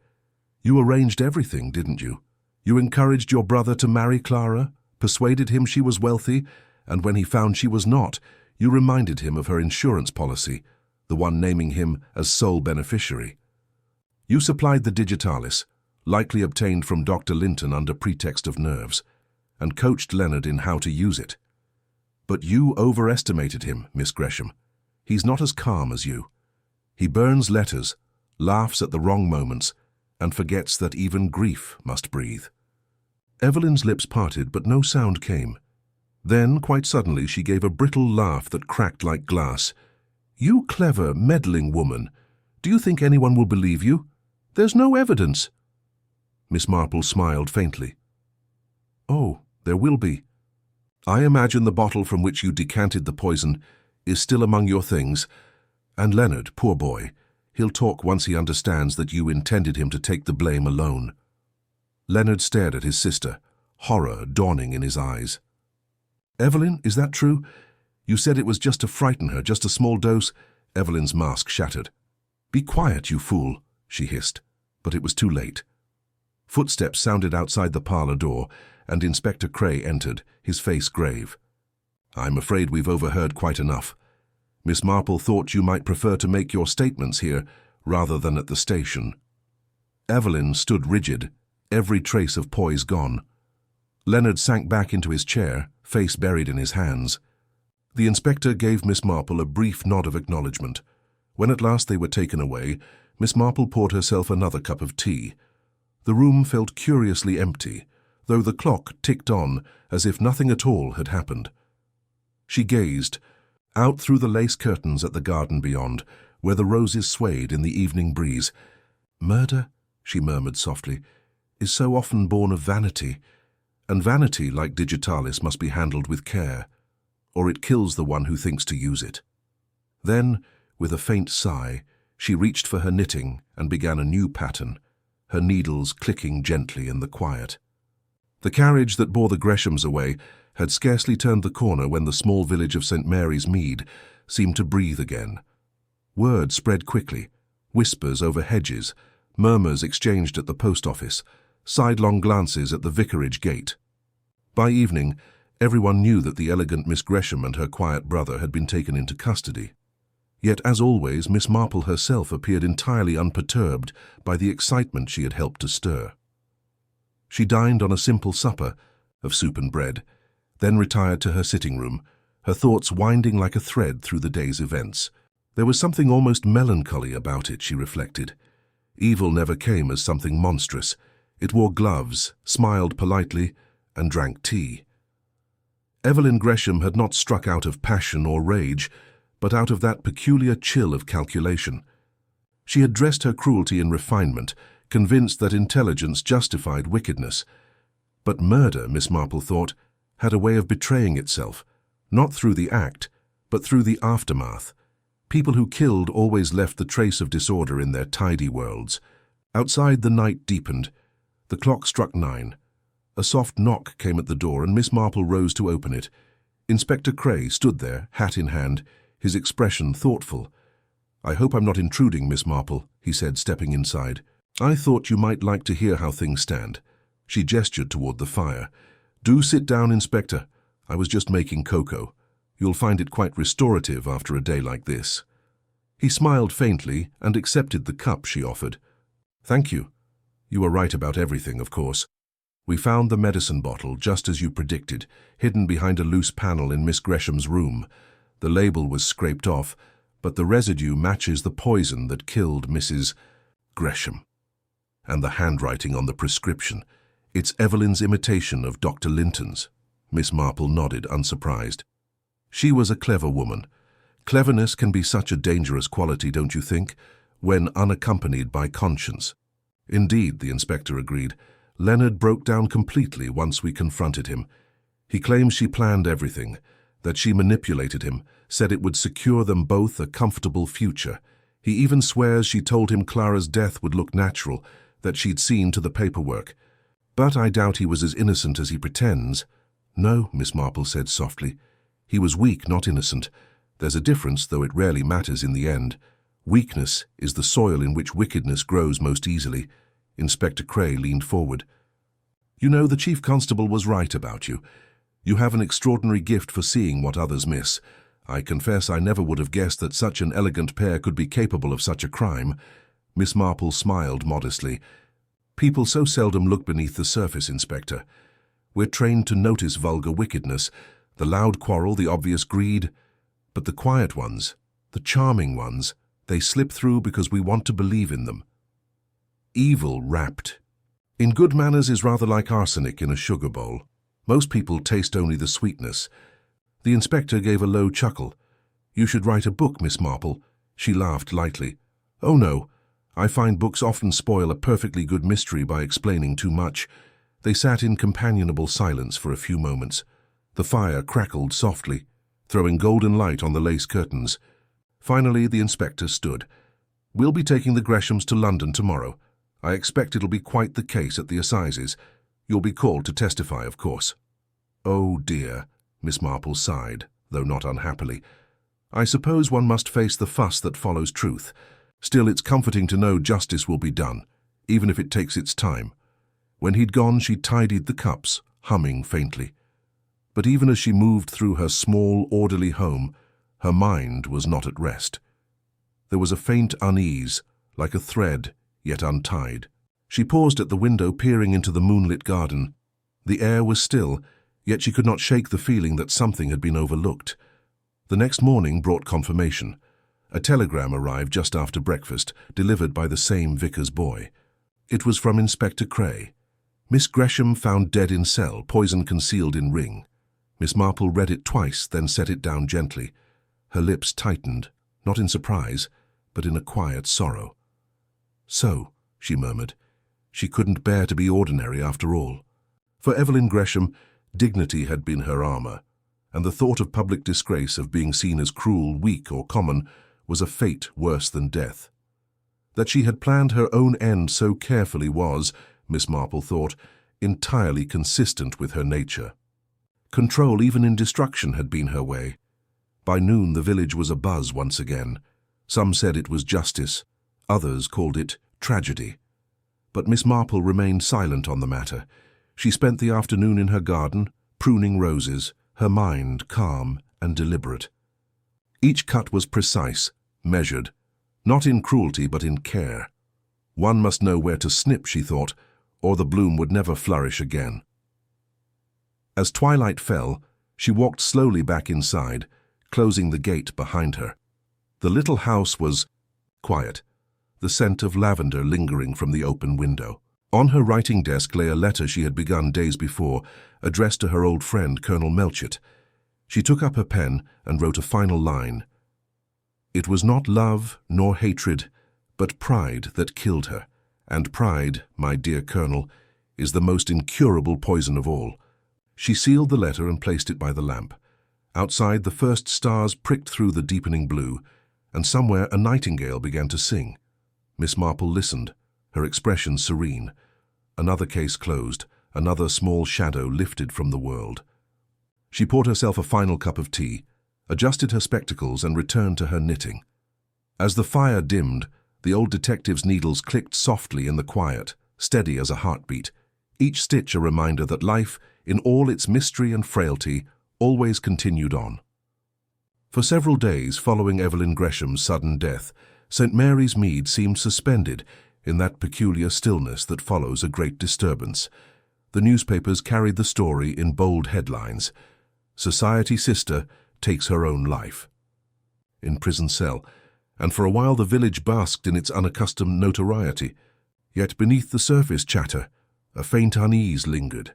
You arranged everything, didn't you? You encouraged your brother to marry Clara, persuaded him she was wealthy, and when he found she was not, you reminded him of her insurance policy, the one naming him as sole beneficiary. You supplied the digitalis, likely obtained from Dr. Linton under pretext of nerves, and coached Leonard in how to use it. But you overestimated him, Miss Gresham. He's not as calm as you. He burns letters, laughs at the wrong moments, and forgets that even grief must breathe. Evelyn's lips parted, but no sound came. Then, quite suddenly, she gave a brittle laugh that cracked like glass. You clever, meddling woman. Do you think anyone will believe you? There's no evidence. Miss Marple smiled faintly. Oh, there will be. I imagine the bottle from which you decanted the poison is still among your things. And Leonard, poor boy, he'll talk once he understands that you intended him to take the blame alone. Leonard stared at his sister, horror dawning in his eyes. Evelyn, is that true? You said it was just to frighten her, just a small dose. Evelyn's mask shattered. Be quiet, you fool, she hissed, but it was too late. Footsteps sounded outside the parlour door, and Inspector Cray entered, his face grave. I'm afraid we've overheard quite enough. Miss Marple thought you might prefer to make your statements here rather than at the station. Evelyn stood rigid, every trace of poise gone. Leonard sank back into his chair, face buried in his hands. The inspector gave Miss Marple a brief nod of acknowledgement. When at last they were taken away, Miss Marple poured herself another cup of tea. The room felt curiously empty, though the clock ticked on as if nothing at all had happened. She gazed, out through the lace curtains at the garden beyond, where the roses swayed in the evening breeze. Murder, she murmured softly, is so often born of vanity, and vanity, like digitalis, must be handled with care, or it kills the one who thinks to use it. Then, with a faint sigh, she reached for her knitting and began a new pattern, her needles clicking gently in the quiet. The carriage that bore the Greshams away had scarcely turned the corner when the small village of St. Mary's Mead seemed to breathe again. Word spread quickly, whispers over hedges, murmurs exchanged at the post office, sidelong glances at the vicarage gate. By evening, everyone knew that the elegant Miss Gresham and her quiet brother had been taken into custody. Yet, as always, Miss Marple herself appeared entirely unperturbed by the excitement she had helped to stir. She dined on a simple supper of soup and bread, then retired to her sitting room, her thoughts winding like a thread through the day's events. There was something almost melancholy about it, she reflected. Evil never came as something monstrous. It wore gloves, smiled politely, and drank tea. Evelyn Gresham had not struck out of passion or rage, but out of that peculiar chill of calculation. She had dressed her cruelty in refinement, convinced that intelligence justified wickedness. But murder, Miss Marple thought, had a way of betraying itself, not through the act, but through the aftermath. People who killed always left the trace of disorder in their tidy worlds. Outside, the night deepened. The clock struck 9. A soft knock came at the door, and Miss Marple rose to open it. Inspector Cray stood there, hat in hand, his expression thoughtful. "I hope I'm not intruding, Miss Marple," he said, stepping inside. "I thought you might like to hear how things stand." She gestured toward the fire. "Do sit down, Inspector. I was just making cocoa. You'll find it quite restorative after a day like this." He smiled faintly and accepted the cup she offered. "Thank you. You were right about everything, of course. We found the medicine bottle, just as you predicted, hidden behind a loose panel in Miss Gresham's room. The label was scraped off, but the residue matches the poison that killed Mrs. Gresham. And the handwriting on the prescription. It's Evelyn's imitation of Dr. Linton's. Miss Marple nodded, unsurprised. She was a clever woman. Cleverness can be such a dangerous quality, don't you think, when unaccompanied by conscience. Indeed, the inspector agreed. Leonard broke down completely once we confronted him. He claims she planned everything, that she manipulated him, said it would secure them both a comfortable future. He even swears she told him Clara's death would look natural, that she'd seen to the paperwork. But I doubt he was as innocent as he pretends. No, Miss Marple said softly. He was weak, not innocent. There's a difference, though it rarely matters in the end. Weakness is the soil in which wickedness grows most easily. Inspector Cray leaned forward. You know, the Chief Constable was right about you. You have an extraordinary gift for seeing what others miss. I confess I never would have guessed that such an elegant pair could be capable of such a crime. Miss Marple smiled modestly. People so seldom look beneath the surface, Inspector. We're trained to notice vulgar wickedness, the loud quarrel, the obvious greed. But the quiet ones, the charming ones, they slip through because we want to believe in them. Evil wrapped. In good manners is rather like arsenic in a sugar bowl. Most people taste only the sweetness. The inspector gave a low chuckle. You should write a book, Miss Marple. She laughed lightly. Oh no, I find books often spoil a perfectly good mystery by explaining too much. They sat in companionable silence for a few moments. The fire crackled softly, throwing golden light on the lace curtains. Finally, the inspector stood. We'll be taking the Greshams to London tomorrow. I expect it'll be quite the case at the assizes. You'll be called to testify, of course. Oh dear, Miss Marple sighed, though not unhappily. I suppose one must face the fuss that follows truth. Still, it's comforting to know justice will be done, even if it takes its time. When he'd gone, she tidied the cups, humming faintly. But even as she moved through her small, orderly home, her mind was not at rest. There was a faint unease, like a thread, yet untied. She paused at the window, peering into the moonlit garden. The air was still, yet she could not shake the feeling that something had been overlooked. The next morning brought confirmation. A telegram arrived just after breakfast, delivered by the same vicar's boy. It was from Inspector Cray. Miss Gresham found dead in cell, poison concealed in ring. Miss Marple read it twice, then set it down gently. Her lips tightened, not in surprise, but in a quiet sorrow. So, she murmured, she couldn't bear to be ordinary after all. For Evelyn Gresham, dignity had been her armor, and the thought of public disgrace, of being seen as cruel, weak, or common, was a fate worse than death. That she had planned her own end so carefully was, Miss Marple thought, entirely consistent with her nature. Control even in destruction had been her way. By noon the village was abuzz once again. Some said it was justice, others called it tragedy. But Miss Marple remained silent on the matter. She spent the afternoon in her garden, pruning roses, her mind calm and deliberate. Each cut was precise, measured, not in cruelty but in care. One must know where to snip, she thought, or the bloom would never flourish again. As twilight fell, she walked slowly back inside, closing the gate behind her. The little house was quiet, the scent of lavender lingering from the open window. On her writing desk lay a letter she had begun days before, addressed to her old friend Colonel Melchett. She took up her pen and wrote a final line. It was not love nor hatred, but pride that killed her, and pride, my dear Colonel, is the most incurable poison of all. She sealed the letter and placed it by the lamp. Outside, the first stars pricked through the deepening blue, and somewhere a nightingale began to sing. Miss Marple listened, her expression serene. Another case closed, another small shadow lifted from the world. She poured herself a final cup of tea, adjusted her spectacles, and returned to her knitting. As the fire dimmed, the old detective's needles clicked softly in the quiet, steady as a heartbeat, each stitch a reminder that life, in all its mystery and frailty, always continued on. For several days following Evelyn Gresham's sudden death, St. Mary's Mead seemed suspended in that peculiar stillness that follows a great disturbance. The newspapers carried the story in bold headlines. Society Sister takes her own life. In prison cell, and for a while the village basked in its unaccustomed notoriety. Yet beneath the surface chatter, a faint unease lingered.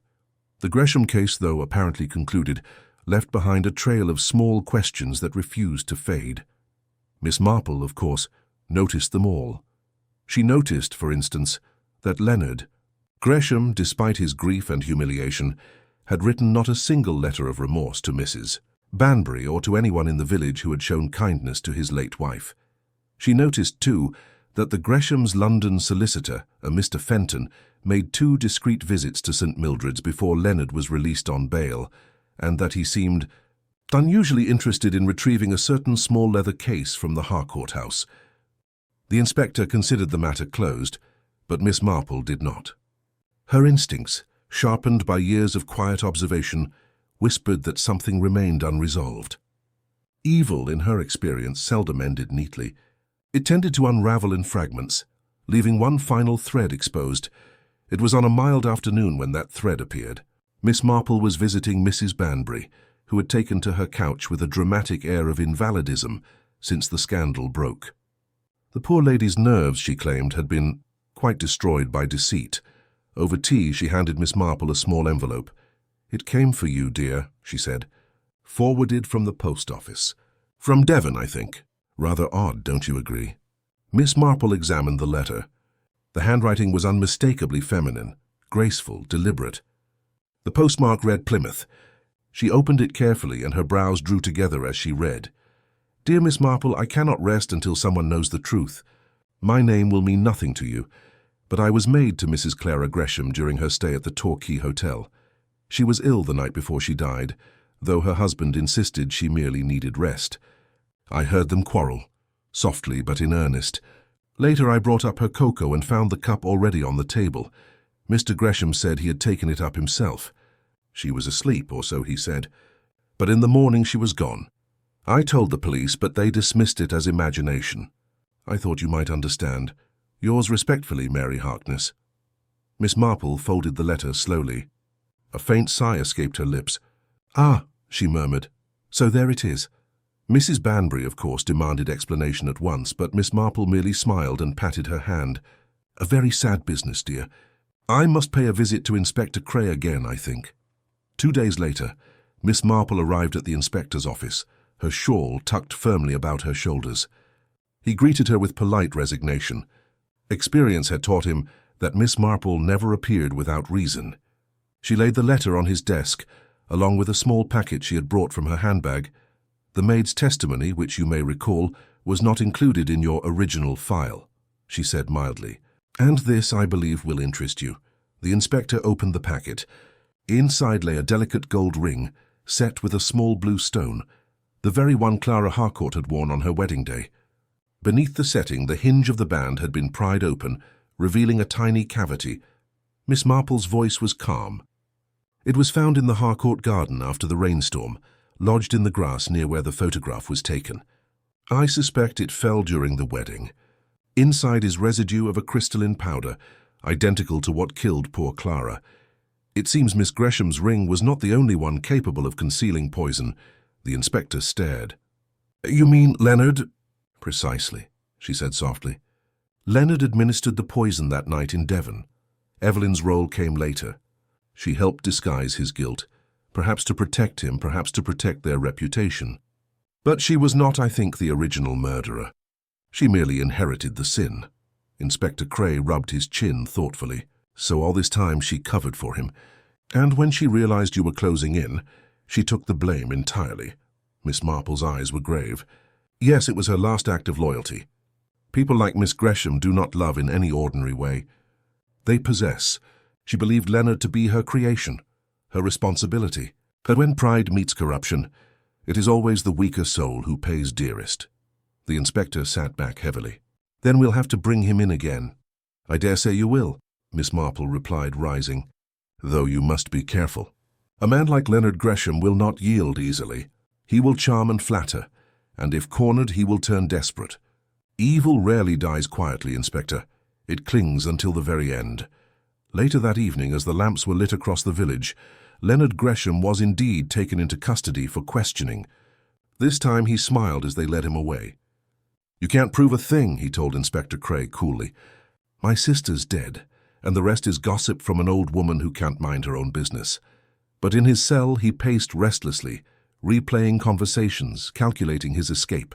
The Gresham case, though apparently concluded, left behind a trail of small questions that refused to fade. Miss Marple, of course, noticed them all. She noticed, for instance, that Leonard Gresham, despite his grief and humiliation, had written not a single letter of remorse to Mrs. Banbury or to anyone in the village who had shown kindness to his late wife. She noticed, too, that the Gresham's London solicitor, a Mr. Fenton, made 2 discreet visits to St. Mildred's before Leonard was released on bail, and that he seemed unusually interested in retrieving a certain small leather case from the Harcourt house. The inspector considered the matter closed, but Miss Marple did not. Her instincts, sharpened by years of quiet observation, whispered that something remained unresolved. Evil, in her experience, seldom ended neatly. It tended to unravel in fragments, leaving one final thread exposed. It was on a mild afternoon when that thread appeared. Miss Marple was visiting Mrs. Banbury, who had taken to her couch with a dramatic air of invalidism since the scandal broke. The poor lady's nerves, she claimed, had been quite destroyed by deceit. Over tea, she handed Miss Marple a small envelope. "It came for you, dear," she said. "Forwarded from the post office. From Devon, I think. Rather odd, don't you agree?" Miss Marple examined the letter. The handwriting was unmistakably feminine, graceful, deliberate. The postmark read Plymouth. She opened it carefully, and her brows drew together as she read. "Dear Miss Marple, I cannot rest until someone knows the truth. My name will mean nothing to you, but I was maid to Mrs. Clara Gresham during her stay at the Torquay Hotel. She was ill the night before she died, though her husband insisted she merely needed rest. I heard them quarrel, softly but in earnest. Later I brought up her cocoa and found the cup already on the table. Mr. Gresham said he had taken it up himself. She was asleep, or so he said. But in the morning she was gone. I told the police, but they dismissed it as imagination. I thought you might understand. Yours respectfully, Mary Harkness." Miss Marple folded the letter slowly. A faint sigh escaped her lips. "Ah," she murmured, "so there it is." Mrs. Banbury, of course, demanded explanation at once, but Miss Marple merely smiled and patted her hand. "A very sad business, dear. I must pay a visit to Inspector Cray again, I think." 2 days later, Miss Marple arrived at the inspector's office, her shawl tucked firmly about her shoulders. He greeted her with polite resignation. Experience had taught him that Miss Marple never appeared without reason. She laid the letter on his desk, along with a small packet she had brought from her handbag. "The maid's testimony, which you may recall, was not included in your original file," she said mildly. "And this, I believe, will interest you." The inspector opened the packet. Inside lay a delicate gold ring, set with a small blue stone, the very one Clara Harcourt had worn on her wedding day. Beneath the setting, the hinge of the band had been pried open, revealing a tiny cavity. Miss Marple's voice was calm. "It was found in the Harcourt garden after the rainstorm, lodged in the grass near where the photograph was taken. I suspect it fell during the wedding. Inside is residue of a crystalline powder, identical to what killed poor Clara. It seems Miss Gresham's ring was not the only one capable of concealing poison." The inspector stared. "You mean Leonard?" "Precisely," she said softly. "Leonard administered the poison that night in Devon. Evelyn's role came later. She helped disguise his guilt, perhaps to protect him, perhaps to protect their reputation. But she was not, I think, the original murderer. She merely inherited the sin." Inspector Cray rubbed his chin thoughtfully. "So all this time she covered for him. And when she realized you were closing in, she took the blame entirely." Miss Marple's eyes were grave. "Yes, it was her last act of loyalty. People like Miss Gresham do not love in any ordinary way. They possess. She believed Leonard to be her creation, her responsibility. But when pride meets corruption, it is always the weaker soul who pays dearest." The inspector sat back heavily. "Then we'll have to bring him in again." "I dare say you will," Miss Marple replied, rising. "Though you must be careful. A man like Leonard Gresham will not yield easily. He will charm and flatter, and if cornered he will turn desperate. Evil rarely dies quietly, Inspector. It clings until the very end." Later that evening, as the lamps were lit across the village, Leonard Gresham was indeed taken into custody for questioning. This time he smiled as they led him away. "You can't prove a thing," he told Inspector Cray coolly. "My sister's dead, and the rest is gossip from an old woman who can't mind her own business." But in his cell he paced restlessly, replaying conversations, calculating his escape.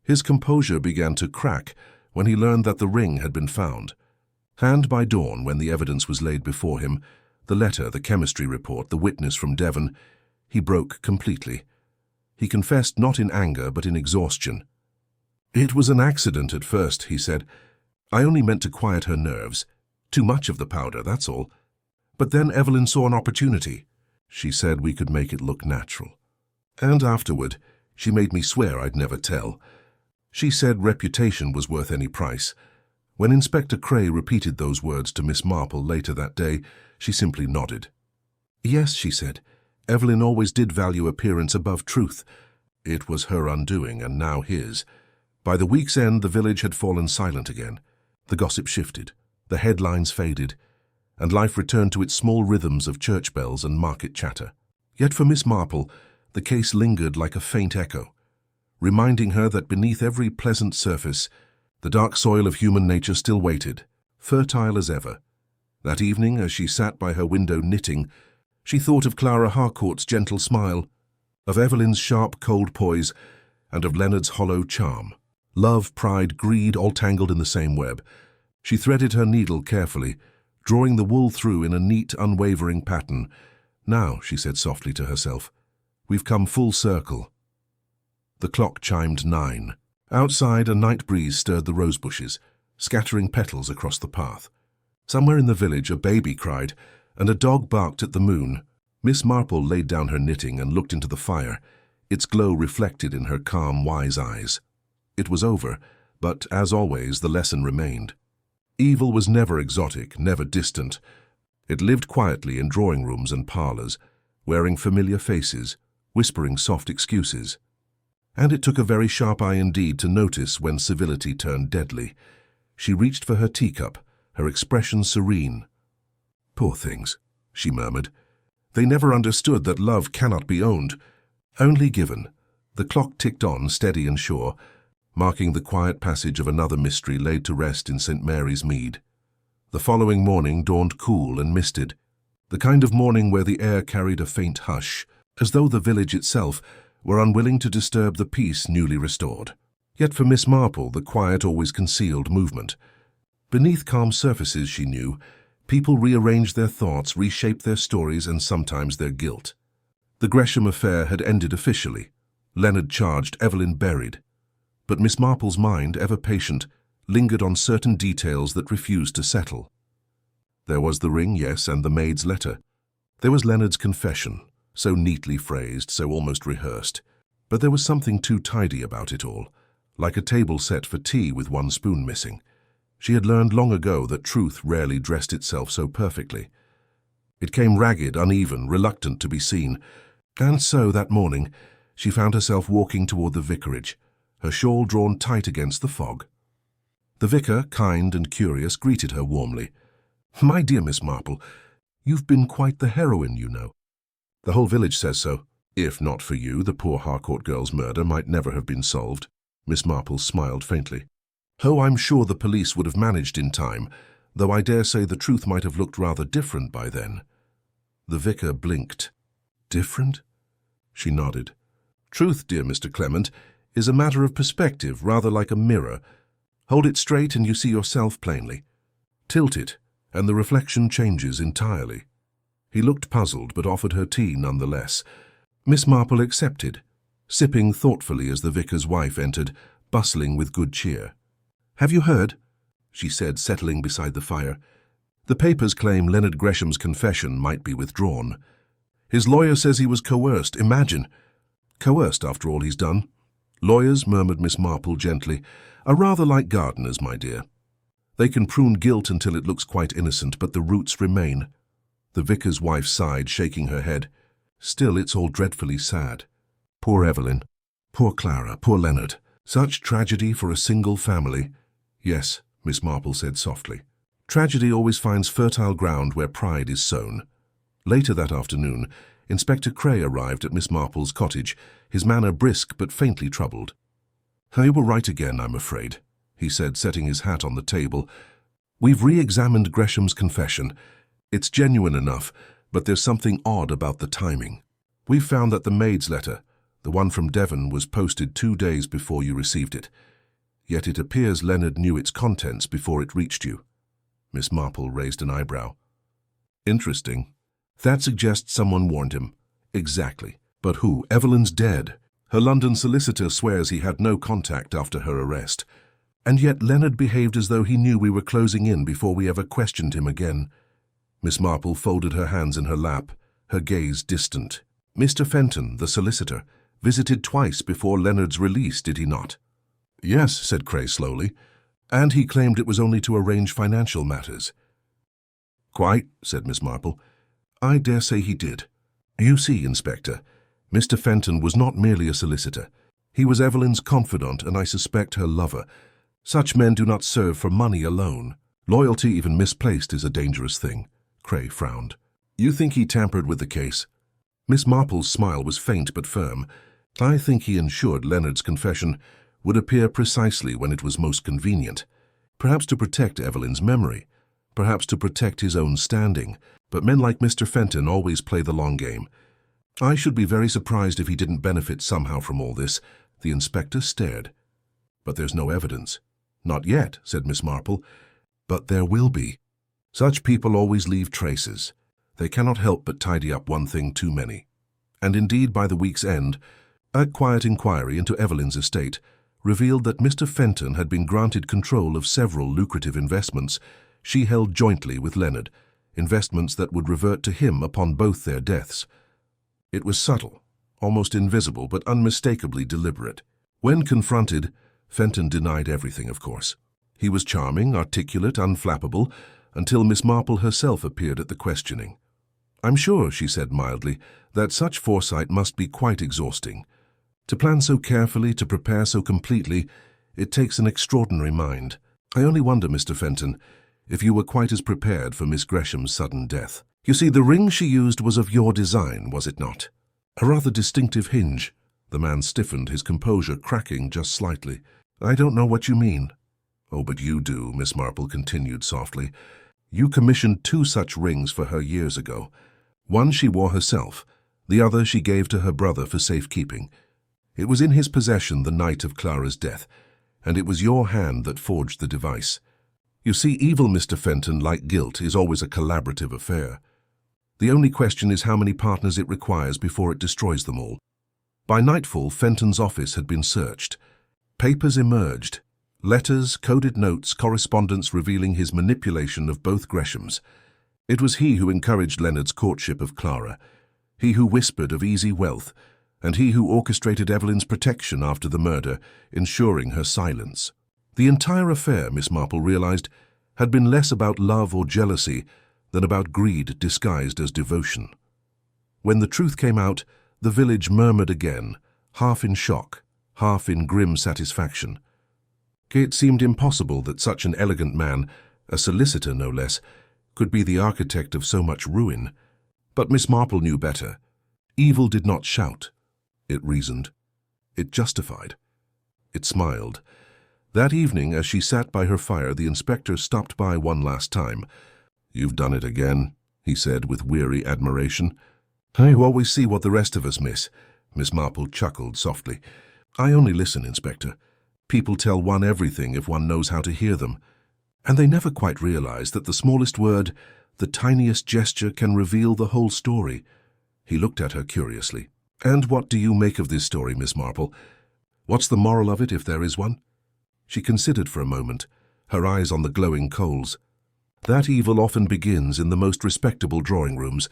His composure began to crack when he learned that the ring had been found. And by dawn, when the evidence was laid before him, the letter, the chemistry report, the witness from Devon, he broke completely. He confessed not in anger but in exhaustion. "It was an accident at first," he said. "I only meant to quiet her nerves. Too much of the powder, that's all. But then Evelyn saw an opportunity. She said we could make it look natural. And afterward, she made me swear I'd never tell. She said reputation was worth any price." When Inspector Cray repeated those words to Miss Marple later that day, she simply nodded. "Yes," she said, "Evelyn always did value appearance above truth. It was her undoing, and now his." By the week's end, the village had fallen silent again. The gossip shifted, the headlines faded, and life returned to its small rhythms of church bells and market chatter. Yet for Miss Marple, the case lingered like a faint echo, reminding her that beneath every pleasant surface, the dark soil of human nature still waited, fertile as ever. That evening, as she sat by her window knitting, she thought of Clara Harcourt's gentle smile, of Evelyn's sharp, cold poise, and of Leonard's hollow charm. Love, pride, greed, all tangled in the same web. She threaded her needle carefully, drawing the wool through in a neat, unwavering pattern. "Now," she said softly to herself, "we've come full circle." The clock chimed 9. Outside, a night breeze stirred the rose bushes, scattering petals across the path. Somewhere in the village, a baby cried, and a dog barked at the moon. Miss Marple laid down her knitting and looked into the fire, its glow reflected in her calm, wise eyes. It was over, but, as always, the lesson remained. Evil was never exotic, never distant. It lived quietly in drawing rooms and parlors, wearing familiar faces, whispering soft excuses. And it took a very sharp eye indeed to notice when civility turned deadly. She reached for her teacup, her expression serene. "Poor things," she murmured. "They never understood that love cannot be owned, only given." The clock ticked on, steady and sure, marking the quiet passage of another mystery laid to rest in St. Mary's Mead. The following morning dawned cool and misted, the kind of morning where the air carried a faint hush, as though the village itself were unwilling to disturb the peace newly restored. Yet for Miss Marple, the quiet always concealed movement. Beneath calm surfaces, she knew, people rearranged their thoughts, reshaped their stories, and sometimes their guilt. The Gresham affair had ended officially. Leonard charged, Evelyn buried. But Miss Marple's mind, ever patient, lingered on certain details that refused to settle. There was the ring, yes, and the maid's letter. There was Leonard's confession, so neatly phrased, so almost rehearsed. But there was something too tidy about it all, like a table set for tea with one spoon missing. She had learned long ago that truth rarely dressed itself so perfectly. It came ragged, uneven, reluctant to be seen. And so, that morning, she found herself walking toward the vicarage, her shawl drawn tight against the fog. The vicar, kind and curious, greeted her warmly. "My dear Miss Marple, you've been quite the heroine, you know. The whole village says so. If not for you, the poor Harcourt girl's murder might never have been solved." Miss Marple smiled faintly. "Oh, I'm sure the police would have managed in time, though I dare say the truth might have looked rather different by then." The vicar blinked. "Different?" She nodded. "Truth, dear Mr. Clement, is a matter of perspective, rather like a mirror. Hold it straight and you see yourself plainly. Tilt it, and the reflection changes entirely." He looked puzzled, but offered her tea nonetheless. Miss Marple accepted, sipping thoughtfully as the vicar's wife entered, bustling with good cheer. "Have you heard?" she said, settling beside the fire. "The papers claim Leonard Gresham's confession might be withdrawn. His lawyer says he was coerced. Imagine! Coerced after all he's done. Lawyers," murmured Miss Marple gently, "are rather like gardeners, my dear. They can prune guilt until it looks quite innocent, but the roots remain." The vicar's wife sighed, shaking her head. "Still, it's all dreadfully sad. Poor Evelyn. Poor Clara. Poor Leonard. Such tragedy for a single family." "Yes," Miss Marple said softly. "Tragedy always finds fertile ground where pride is sown." Later that afternoon, Inspector Cray arrived at Miss Marple's cottage, his manner brisk but faintly troubled. "You were right again, I'm afraid," he said, setting his hat on the table. "We've re-examined Gresham's confession. It's genuine enough, but there's something odd about the timing. We've found that the maid's letter, the one from Devon, was posted 2 days before you received it. Yet it appears Leonard knew its contents before it reached you." Miss Marple raised an eyebrow. "Interesting. That suggests someone warned him." "Exactly. But who? Evelyn's dead. Her London solicitor swears he had no contact after her arrest. And yet Leonard behaved as though he knew we were closing in before we ever questioned him again." Miss Marple folded her hands in her lap, her gaze distant. "Mr. Fenton, the solicitor, visited twice before Leonard's release, did he not?" "Yes," said Cray slowly, "and he claimed it was only to arrange financial matters." "Quite," said Miss Marple. "I dare say he did. You see, Inspector, Mr. Fenton was not merely a solicitor. He was Evelyn's confidant and I suspect her lover. Such men do not serve for money alone. Loyalty, even misplaced, is a dangerous thing." Cray frowned. "You think he tampered with the case?" Miss Marple's smile was faint but firm. "I think he ensured Leonard's confession would appear precisely when it was most convenient. Perhaps to protect Evelyn's memory, perhaps to protect his own standing. But men like Mr. Fenton always play the long game. I should be very surprised if he didn't benefit somehow from all this." The inspector stared. "But there's no evidence." "Not yet," said Miss Marple. "But there will be. Such people always leave traces. They cannot help but tidy up one thing too many." And indeed, by the week's end, a quiet inquiry into Evelyn's estate revealed that Mr. Fenton had been granted control of several lucrative investments she held jointly with Leonard, investments that would revert to him upon both their deaths. It was subtle, almost invisible, but unmistakably deliberate. When confronted, Fenton denied everything, of course. He was charming, articulate, unflappable, until Miss Marple herself appeared at the questioning. "I'm sure," she said mildly, "that such foresight must be quite exhausting. To plan so carefully, to prepare so completely, it takes an extraordinary mind. I only wonder, Mr. Fenton, if you were quite as prepared for Miss Gresham's sudden death. You see, the ring she used was of your design, was it not? A rather distinctive hinge." The man stiffened, his composure cracking just slightly. "I don't know what you mean." "Oh, but you do," Miss Marple continued softly. "You commissioned 2 such rings for her years ago. One she wore herself, the other she gave to her brother for safekeeping. It was in his possession the night of Clara's death, and it was your hand that forged the device. You see, evil, Mr. Fenton, like guilt, is always a collaborative affair. The only question is how many partners it requires before it destroys them all." By nightfall, Fenton's office had been searched. Papers emerged. Letters, coded notes, correspondence revealing his manipulation of both Greshams. It was he who encouraged Leonard's courtship of Clara, he who whispered of easy wealth, and he who orchestrated Evelyn's protection after the murder, ensuring her silence. The entire affair, Miss Marple realized, had been less about love or jealousy than about greed disguised as devotion. When the truth came out, the village murmured again, half in shock, half in grim satisfaction. It seemed impossible that such an elegant man, a solicitor no less, could be the architect of so much ruin. But Miss Marple knew better. Evil did not shout. It reasoned. It justified. It smiled. That evening, as she sat by her fire, the inspector stopped by one last time. "You've done it again," he said with weary admiration. "I always see what the rest of us miss." Miss Marple chuckled softly. "I only listen, Inspector. People tell one everything if one knows how to hear them. And they never quite realize that the smallest word, the tiniest gesture, can reveal the whole story." He looked at her curiously. "And what do you make of this story, Miss Marple? What's the moral of it, if there is one?" She considered for a moment, her eyes on the glowing coals. "That evil often begins in the most respectable drawing rooms.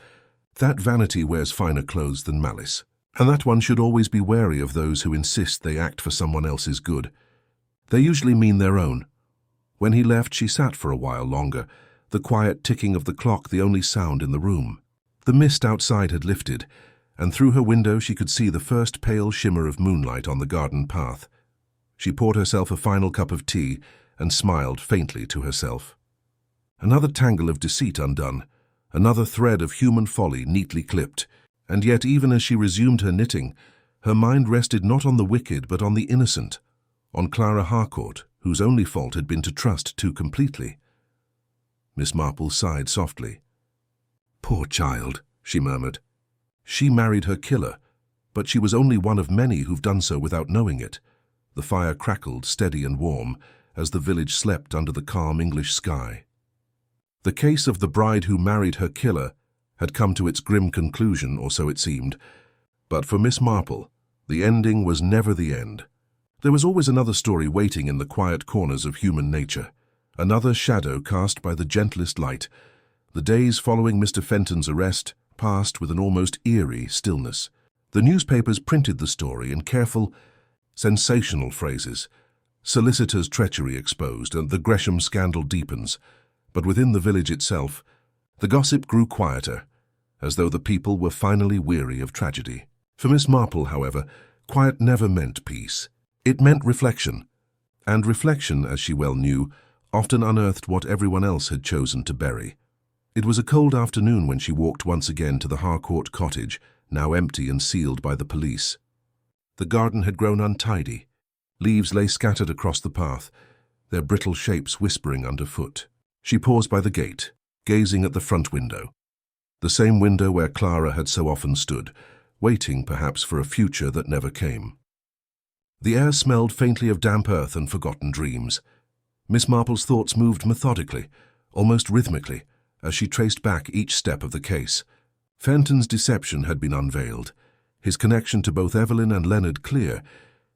That vanity wears finer clothes than malice. And that one should always be wary of those who insist they act for someone else's good. They usually mean their own." When he left, she sat for a while longer, the quiet ticking of the clock the only sound in the room. The mist outside had lifted, and through her window she could see the first pale shimmer of moonlight on the garden path. She poured herself a final cup of tea and smiled faintly to herself. Another tangle of deceit undone, another thread of human folly neatly clipped, And yet, even as she resumed her knitting, her mind rested not on the wicked but on the innocent, on Clara Harcourt, whose only fault had been to trust too completely. Miss Marple sighed softly. "Poor child," she murmured. "She married her killer, but she was only one of many who've done so without knowing it." The fire crackled, steady and warm, as the village slept under the calm English sky. The case of the bride who married her killer had come to its grim conclusion, or so it seemed. But for Miss Marple, the ending was never the end. There was always another story waiting in the quiet corners of human nature, another shadow cast by the gentlest light. The days following Mr. Fenton's arrest passed with an almost eerie stillness. The newspapers printed the story in careful, sensational phrases. Solicitor's treachery exposed, and the Gresham scandal deepens. But within the village itself, the gossip grew quieter, as though the people were finally weary of tragedy. For Miss Marple, however, quiet never meant peace. It meant reflection. And reflection, as she well knew, often unearthed what everyone else had chosen to bury. It was a cold afternoon when she walked once again to the Harcourt cottage, now empty and sealed by the police. The garden had grown untidy. Leaves lay scattered across the path, their brittle shapes whispering underfoot. She paused by the gate, gazing at the front window. The same window where Clara had so often stood, waiting perhaps for a future that never came. The air smelled faintly of damp earth and forgotten dreams. Miss Marple's thoughts moved methodically, almost rhythmically, as she traced back each step of the case. Fenton's deception had been unveiled, his connection to both Evelyn and Leonard clear,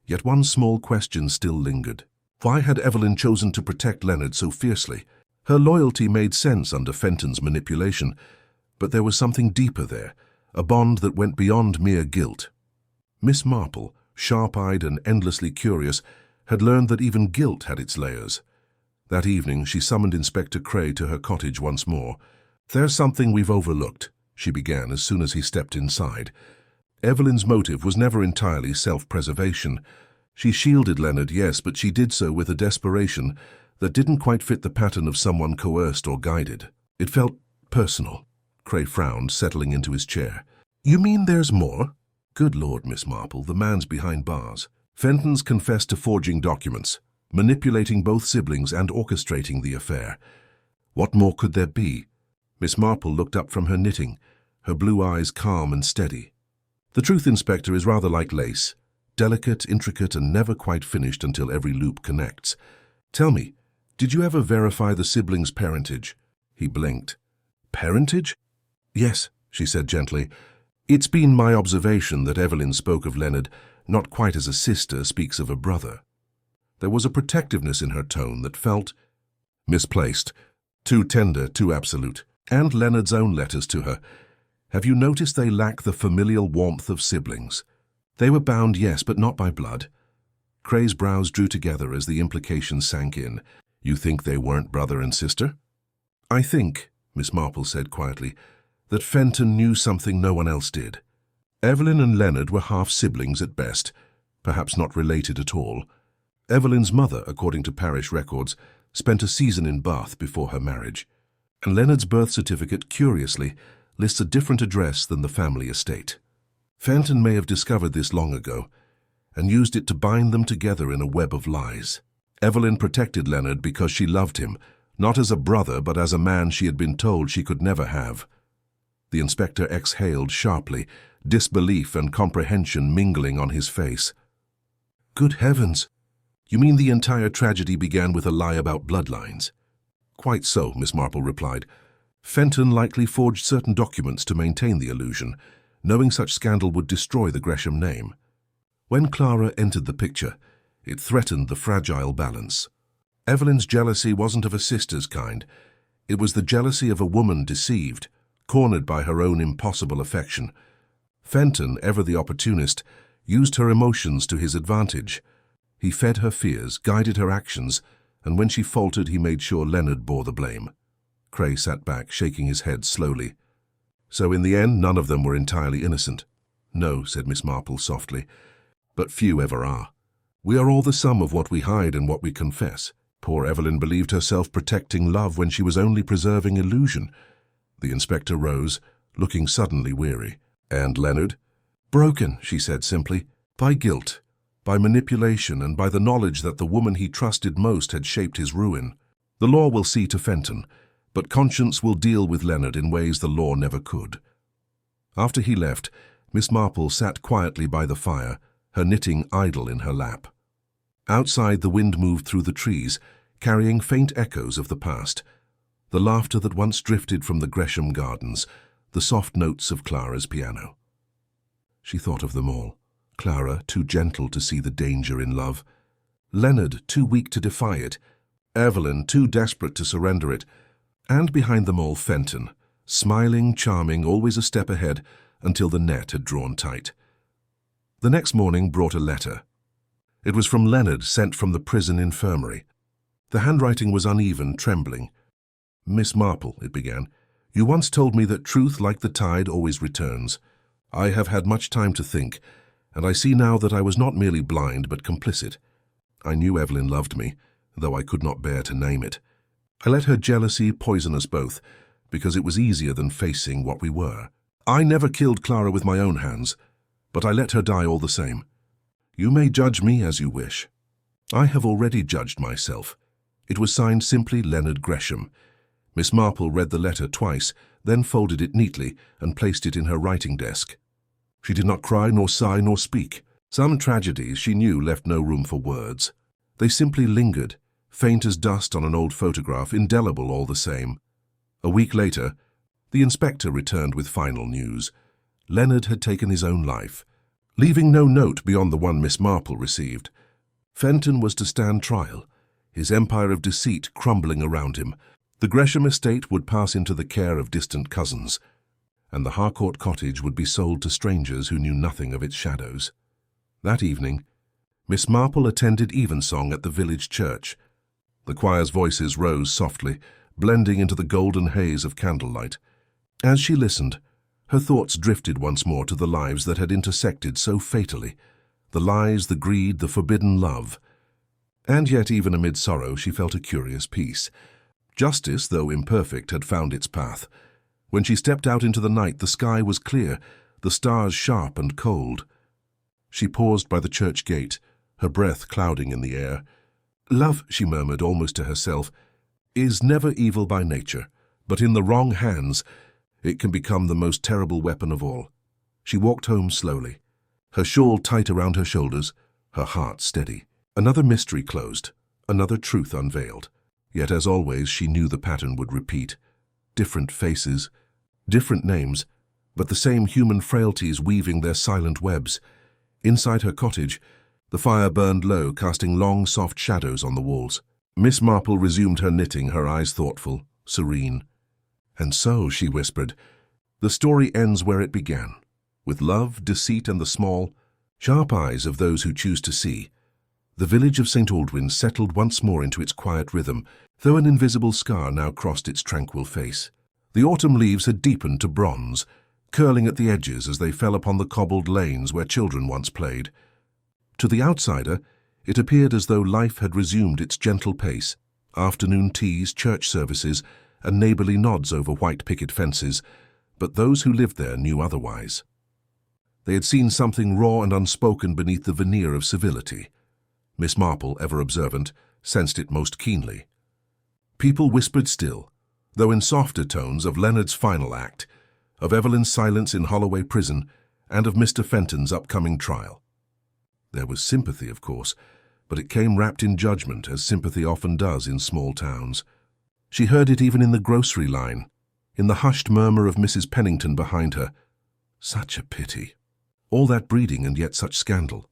yet one small question still lingered. Why had Evelyn chosen to protect Leonard so fiercely? Her loyalty made sense under Fenton's manipulation, but there was something deeper there, a bond that went beyond mere guilt. Miss Marple, sharp-eyed and endlessly curious, had learned that even guilt had its layers. That evening she summoned Inspector Cray to her cottage once more. "There's something we've overlooked," she began as soon as he stepped inside. Evelyn's motive was never entirely self-preservation. She shielded Leonard, yes, but she did so with a desperation that didn't quite fit the pattern of someone coerced or guided. It felt personal. Cray frowned, settling into his chair. "You mean there's more?" "Good Lord, Miss Marple, the man's behind bars. Fenton's confessed to forging documents, manipulating both siblings and orchestrating the affair. What more could there be?" Miss Marple looked up from her knitting, her blue eyes calm and steady. "The truth, Inspector, is rather like lace, delicate, intricate, and never quite finished until every loop connects. Tell me, did you ever verify the siblings' parentage?" He blinked. "Parentage?" "Yes," she said gently. "It's been my observation that Evelyn spoke of Leonard not quite as a sister speaks of a brother. There was a protectiveness in her tone that felt misplaced, too tender, too absolute. And Leonard's own letters to her. Have you noticed they lack the familial warmth of siblings? They were bound, yes, but not by blood." Cray's brows drew together as the implication sank in. "You think they weren't brother and sister?" "I think," Miss Marple said quietly, "that Fenton knew something no one else did. Evelyn and Leonard were half-siblings at best, perhaps not related at all. Evelyn's mother, according to parish records, spent a season in Bath before her marriage, and Leonard's birth certificate, curiously, lists a different address than the family estate. Fenton may have discovered this long ago, and used it to bind them together in a web of lies. Evelyn protected Leonard because she loved him, not as a brother but as a man she had been told she could never have." The inspector exhaled sharply, disbelief and comprehension mingling on his face. "Good heavens! You mean the entire tragedy began with a lie about bloodlines?" "Quite so," Miss Marple replied. "Fenton likely forged certain documents to maintain the illusion, knowing such scandal would destroy the Gresham name. When Clara entered the picture, it threatened the fragile balance. Evelyn's jealousy wasn't of a sister's kind. It was the jealousy of a woman deceived, cornered by her own impossible affection. Fenton, ever the opportunist, used her emotions to his advantage. He fed her fears, guided her actions, and when she faltered he made sure Leonard bore the blame." Cray sat back, shaking his head slowly. "So in the end none of them were entirely innocent?" "No," said Miss Marple softly, "but few ever are. We are all the sum of what we hide and what we confess. Poor Evelyn believed herself protecting love when she was only preserving illusion." The inspector rose, looking suddenly weary. And Leonard? Broken, she said simply, by guilt, by manipulation, and by the knowledge that the woman he trusted most had shaped his ruin. The law will see to Fenton, but conscience will deal with Leonard in ways the law never could. After he left, Miss Marple sat quietly by the fire, her knitting idle in her lap. Outside, the wind moved through the trees, carrying faint echoes of the past, the laughter that once drifted from the Gresham gardens, the soft notes of Clara's piano. She thought of them all. Clara, too gentle to see the danger in love. Leonard, too weak to defy it. Evelyn, too desperate to surrender it. And behind them all, Fenton, smiling, charming, always a step ahead, until the net had drawn tight. The next morning brought a letter. It was from Leonard, sent from the prison infirmary. The handwriting was uneven, trembling. "Miss Marple," it began, "you once told me that truth, like the tide, always returns. I have had much time to think, and I see now that I was not merely blind but complicit. I knew Evelyn loved me, though I could not bear to name it. I let her jealousy poison us both, because it was easier than facing what we were. I never killed Clara with my own hands, but I let her die all the same. You may judge me as you wish. I have already judged myself." It was signed simply Leonard Gresham. Miss Marple read the letter twice, then folded it neatly and placed it in her writing desk. She did not cry, nor sigh, nor speak. Some tragedies, she knew, left no room for words. They simply lingered, faint as dust on an old photograph, indelible all the same. A week later, the inspector returned with final news. Leonard had taken his own life, leaving no note beyond the one Miss Marple received. Fenton was to stand trial, his empire of deceit crumbling around him. The Gresham estate would pass into the care of distant cousins, and the Harcourt cottage would be sold to strangers who knew nothing of its shadows. That evening, Miss Marple attended evensong at the village church. The choir's voices rose softly, blending into the golden haze of candlelight. As she listened, her thoughts drifted once more to the lives that had intersected so fatally, the lies, the greed, the forbidden love. And yet, even amid sorrow, she felt a curious peace. Justice, though imperfect, had found its path. When she stepped out into the night, the sky was clear, the stars sharp and cold. She paused by the church gate, her breath clouding in the air. "Love," she murmured almost to herself, "is never evil by nature, but in the wrong hands it can become the most terrible weapon of all." She walked home slowly, her shawl tight around her shoulders, her heart steady. Another mystery closed, another truth unveiled. Yet, as always, she knew the pattern would repeat. Different faces, different names, but the same human frailties weaving their silent webs. Inside her cottage, the fire burned low, casting long, soft shadows on the walls. Miss Marple resumed her knitting, her eyes thoughtful, serene. "And so," she whispered, "the story ends where it began, with love, deceit, and the small, sharp eyes of those who choose to see. The village of St. Aldwyn settled once more into its quiet rhythm, though an invisible scar now crossed its tranquil face. The autumn leaves had deepened to bronze, curling at the edges as they fell upon the cobbled lanes where children once played. To the outsider, it appeared as though life had resumed its gentle pace. Afternoon teas, church services, and neighbourly nods over white picket fences, but those who lived there knew otherwise. They had seen something raw and unspoken beneath the veneer of civility. Miss Marple, ever observant, sensed it most keenly. People whispered still, though in softer tones, of Leonard's final act, of Evelyn's silence in Holloway prison, and of Mr. Fenton's upcoming trial. There was sympathy, of course, but it came wrapped in judgment, as sympathy often does in small towns. She heard it even in the grocery line, in the hushed murmur of Mrs. Pennington behind her. Such a pity. All that breeding and yet such scandal.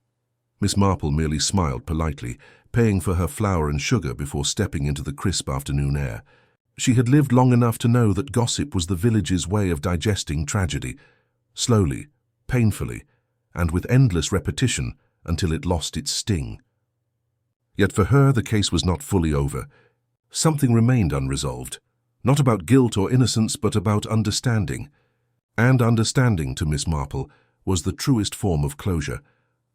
Miss Marple merely smiled politely, paying for her flour and sugar before stepping into the crisp afternoon air. She had lived long enough to know that gossip was the village's way of digesting tragedy, slowly, painfully, and with endless repetition until it lost its sting. Yet for her the case was not fully over. Something remained unresolved, not about guilt or innocence, but about understanding. And understanding, to Miss Marple, was the truest form of closure.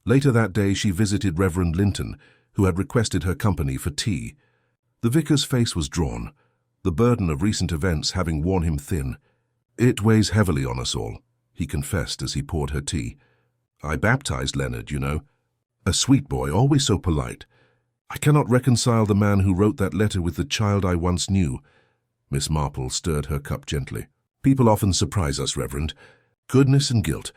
Later that day she visited Reverend Linton, who had requested her company for tea. The vicar's face was drawn, the burden of recent events having worn him thin. "It weighs heavily on us all," he confessed as he poured her tea. "I baptized Leonard, you know. A sweet boy, always so polite. I cannot reconcile the man who wrote that letter with the child I once knew." Miss Marple stirred her cup gently. "People often surprise us, Reverend. Goodness and guilt.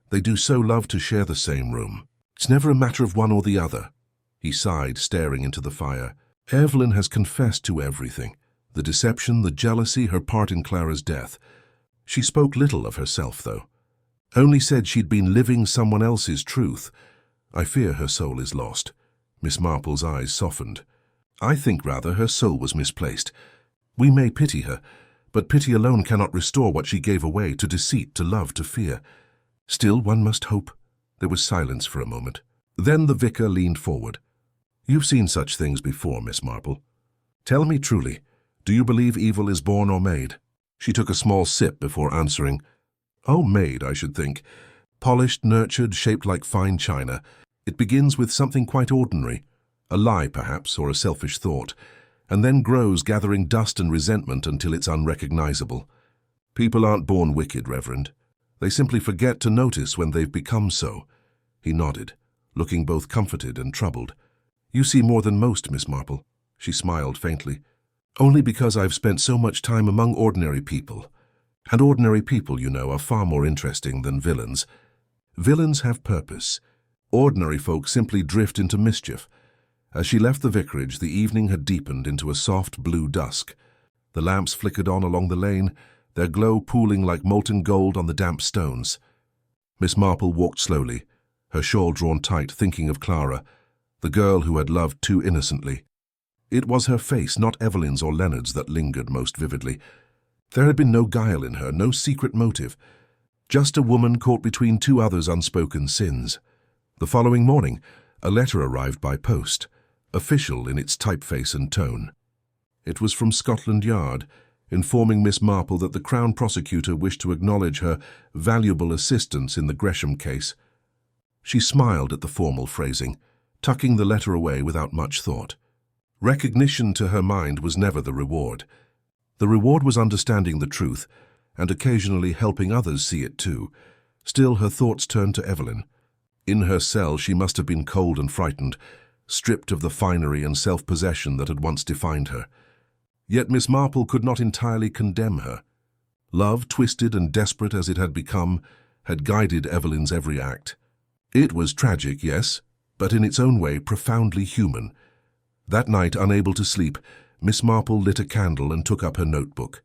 They do so love to share the same room. It's never a matter of one or the other." He sighed, staring into the fire. "Evelyn has confessed to everything. The deception, the jealousy, her part in Clara's death. She spoke little of herself, though. Only said she'd been living someone else's truth. I fear her soul is lost." Miss Marple's eyes softened. "I think, rather, her soul was misplaced. We may pity her, but pity alone cannot restore what she gave away to deceit, to love, to fear. Still, one must hope." There was silence for a moment. Then the vicar leaned forward. "You've seen such things before, Miss Marple. Tell me truly, do you believe evil is born or made?" She took a small sip before answering. "Oh, made, I should think. Polished, nurtured, shaped like fine china. It begins with something quite ordinary, a lie perhaps, or a selfish thought, and then grows, gathering dust and resentment until it's unrecognizable. People aren't born wicked, Reverend. They simply forget to notice when they've become so." He nodded, looking both comforted and troubled. "You see more than most, Miss Marple." She smiled faintly. "Only because I've spent so much time among ordinary people. And ordinary people, you know, are far more interesting than villains. Villains have purpose. Ordinary folk simply drift into mischief." As she left the vicarage, the evening had deepened into a soft blue dusk. The lamps flickered on along the lane, their glow pooling like molten gold on the damp stones. Miss Marple walked slowly, her shawl drawn tight, thinking of Clara, the girl who had loved too innocently. It was her face, not Evelyn's or Leonard's, that lingered most vividly. There had been no guile in her, no secret motive. Just a woman caught between two others' unspoken sins. The following morning, a letter arrived by post, official in its typeface and tone. It was from Scotland Yard, informing Miss Marple that the Crown Prosecutor wished to acknowledge her valuable assistance in the Gresham case. She smiled at the formal phrasing, tucking the letter away without much thought. Recognition to her mind was never the reward. The reward was understanding the truth, and occasionally helping others see it too. Still, her thoughts turned to Evelyn. In her cell she must have been cold and frightened, stripped of the finery and self-possession that had once defined her. Yet Miss Marple could not entirely condemn her. Love, twisted and desperate as it had become, had guided Evelyn's every act. It was tragic, yes, but in its own way profoundly human. That night, unable to sleep, Miss Marple lit a candle and took up her notebook.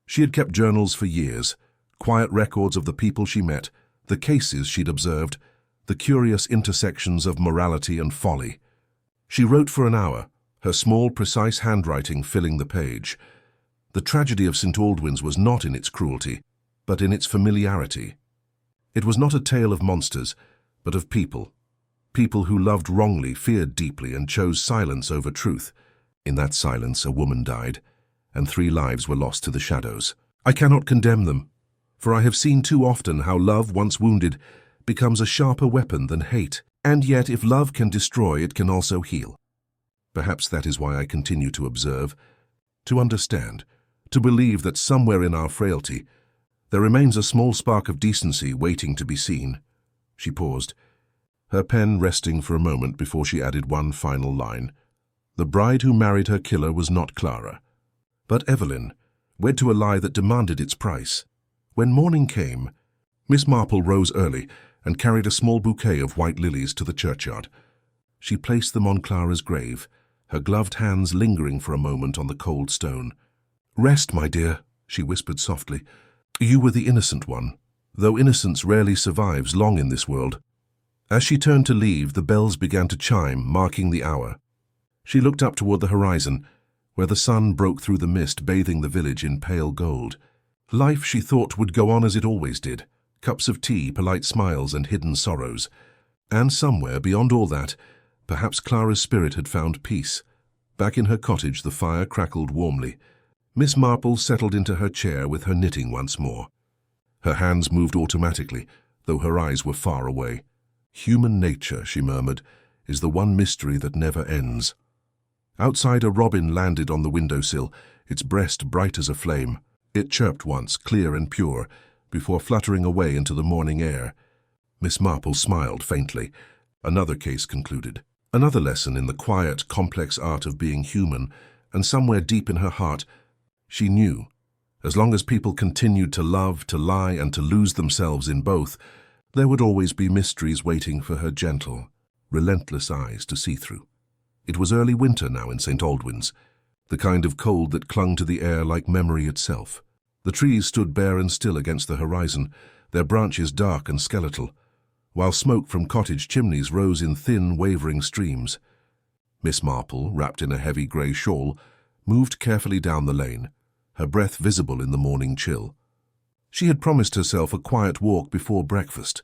She had kept journals for years, quiet records of the people she met, the cases she'd observed, the curious intersections of morality and folly. She wrote for an hour, her small, precise handwriting filling the page. The tragedy of St. Aldwyn's was not in its cruelty, but in its familiarity. It was not a tale of monsters, but of people. People who loved wrongly, feared deeply, and chose silence over truth. In that silence, a woman died, and 3 lives were lost to the shadows. I cannot condemn them, for I have seen too often how love, once wounded, becomes a sharper weapon than hate. And yet, if love can destroy, it can also heal. Perhaps that is why I continue to observe, to understand, to believe that somewhere in our frailty, there remains a small spark of decency waiting to be seen. She paused, her pen resting for a moment before she added one final line. The bride who married her killer was not Clara, but Evelyn, wed to a lie that demanded its price. When morning came, Miss Marple rose early and carried a small bouquet of white lilies to the churchyard. She placed them on Clara's grave, her gloved hands lingering for a moment on the cold stone. "Rest, my dear," she whispered softly. "You were the innocent one, though innocence rarely survives long in this world." As she turned to leave, the bells began to chime, marking the hour. She looked up toward the horizon, where the sun broke through the mist, bathing the village in pale gold. Life, she thought, would go on as it always did. Cups of tea, polite smiles, and hidden sorrows. And somewhere, beyond all that, perhaps Clara's spirit had found peace. Back in her cottage, the fire crackled warmly. Miss Marple settled into her chair with her knitting once more. Her hands moved automatically, though her eyes were far away. "Human nature," she murmured, "is the one mystery that never ends." Outside, a robin landed on the windowsill, its breast bright as a flame. It chirped once, clear and pure, before fluttering away into the morning air. Miss Marple smiled faintly. Another case concluded. Another lesson in the quiet, complex art of being human, and somewhere deep in her heart, she knew, as long as people continued to love, to lie, and to lose themselves in both, there would always be mysteries waiting for her gentle, relentless eyes to see through. It was early winter now in St. Aldwyn's, the kind of cold that clung to the air like memory itself. The trees stood bare and still against the horizon, their branches dark and skeletal, while smoke from cottage chimneys rose in thin, wavering streams. Miss Marple, wrapped in a heavy grey shawl, moved carefully down the lane, her breath visible in the morning chill. She had promised herself a quiet walk before breakfast,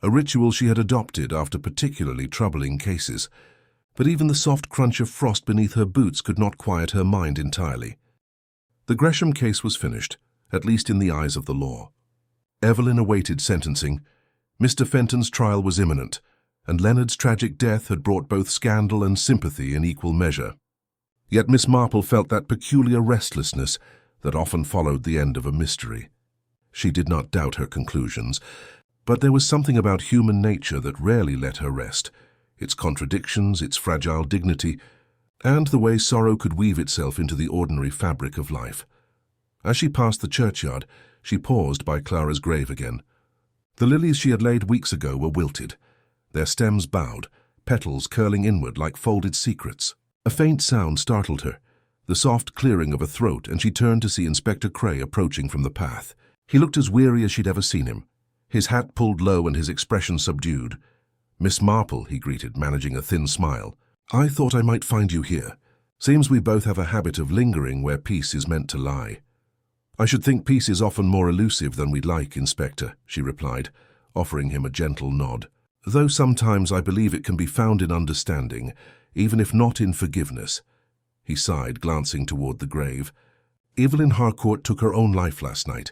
a ritual she had adopted after particularly troubling cases, but even the soft crunch of frost beneath her boots could not quiet her mind entirely. The Gresham case was finished, at least in the eyes of the law. Evelyn awaited sentencing. Mr. Fenton's trial was imminent, and Leonard's tragic death had brought both scandal and sympathy in equal measure. Yet Miss Marple felt that peculiar restlessness that often followed the end of a mystery. She did not doubt her conclusions, but there was something about human nature that rarely let her rest, its contradictions, its fragile dignity, and the way sorrow could weave itself into the ordinary fabric of life. As she passed the churchyard, she paused by Clara's grave again. The lilies she had laid weeks ago were wilted, their stems bowed, petals curling inward like folded secrets. A faint sound startled her, the soft clearing of a throat, and she turned to see Inspector Cray approaching from the path. He looked as weary as she'd ever seen him, his hat pulled low and his expression subdued. "Miss Marple," he greeted, managing a thin smile. "I thought I might find you here. Seems we both have a habit of lingering where peace is meant to lie." "I should think peace is often more elusive than we'd like, Inspector," she replied, offering him a gentle nod. "Though sometimes I believe it can be found in understanding, even if not in forgiveness." He sighed, glancing toward the grave. "Evelyn Harcourt took her own life last night.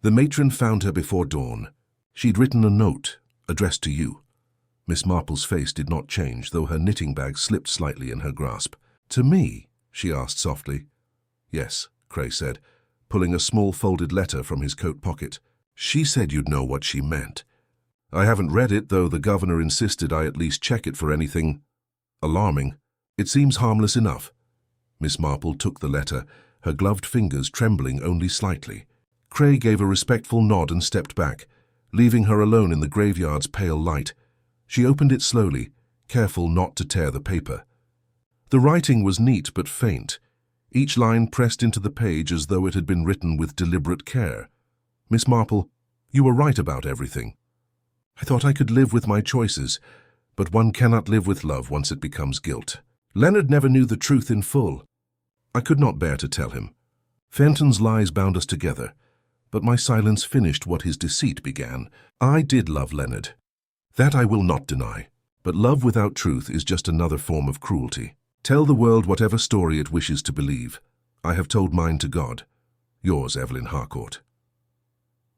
The matron found her before dawn. She'd written a note, addressed to you." Miss Marple's face did not change, though her knitting bag slipped slightly in her grasp. "To me?" she asked softly. "Yes," Cray said, pulling a small folded letter from his coat pocket. "She said you'd know what she meant. I haven't read it, though the governor insisted I at least check it for anything alarming. It seems harmless enough." Miss Marple took the letter, her gloved fingers trembling only slightly. Cray gave a respectful nod and stepped back, leaving her alone in the graveyard's pale light. She opened it slowly, careful not to tear the paper. The writing was neat but faint, each line pressed into the page as though it had been written with deliberate care. "Miss Marple, you were right about everything. I thought I could live with my choices, but one cannot live with love once it becomes guilt. Leonard never knew the truth in full. I could not bear to tell him. Fenton's lies bound us together, but my silence finished what his deceit began. I did love Leonard. That I will not deny, but love without truth is just another form of cruelty. Tell the world whatever story it wishes to believe. I have told mine to God. Yours, Evelyn Harcourt."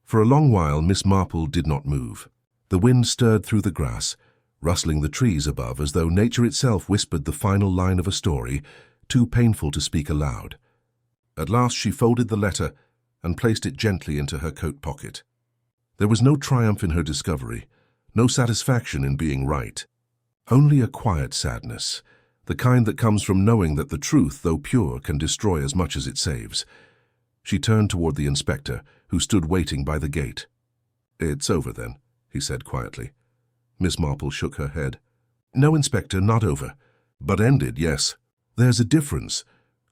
For a long while Miss Marple did not move. The wind stirred through the grass, rustling the trees above as though nature itself whispered the final line of a story, too painful to speak aloud. At last she folded the letter and placed it gently into her coat pocket. There was no triumph in her discovery, no satisfaction in being right. Only a quiet sadness, the kind that comes from knowing that the truth, though pure, can destroy as much as it saves. She turned toward the inspector, who stood waiting by the gate. "It's over, then," he said quietly. Miss Marple shook her head. "No, Inspector, not over. But ended, yes. There's a difference."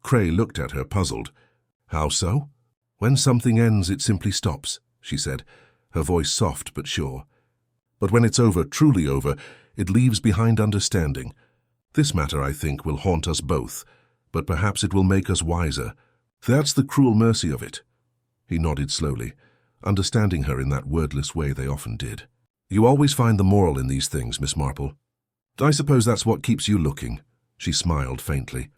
Cray looked at her, puzzled. "How so?" "When something ends, it simply stops," she said, her voice soft but sure. "But when it's over, truly over, it leaves behind understanding. This matter, I think, will haunt us both, but perhaps it will make us wiser. That's the cruel mercy of it." He nodded slowly, understanding her in that wordless way they often did. "You always find the moral in these things, Miss Marple. I suppose that's what keeps you looking." She smiled faintly.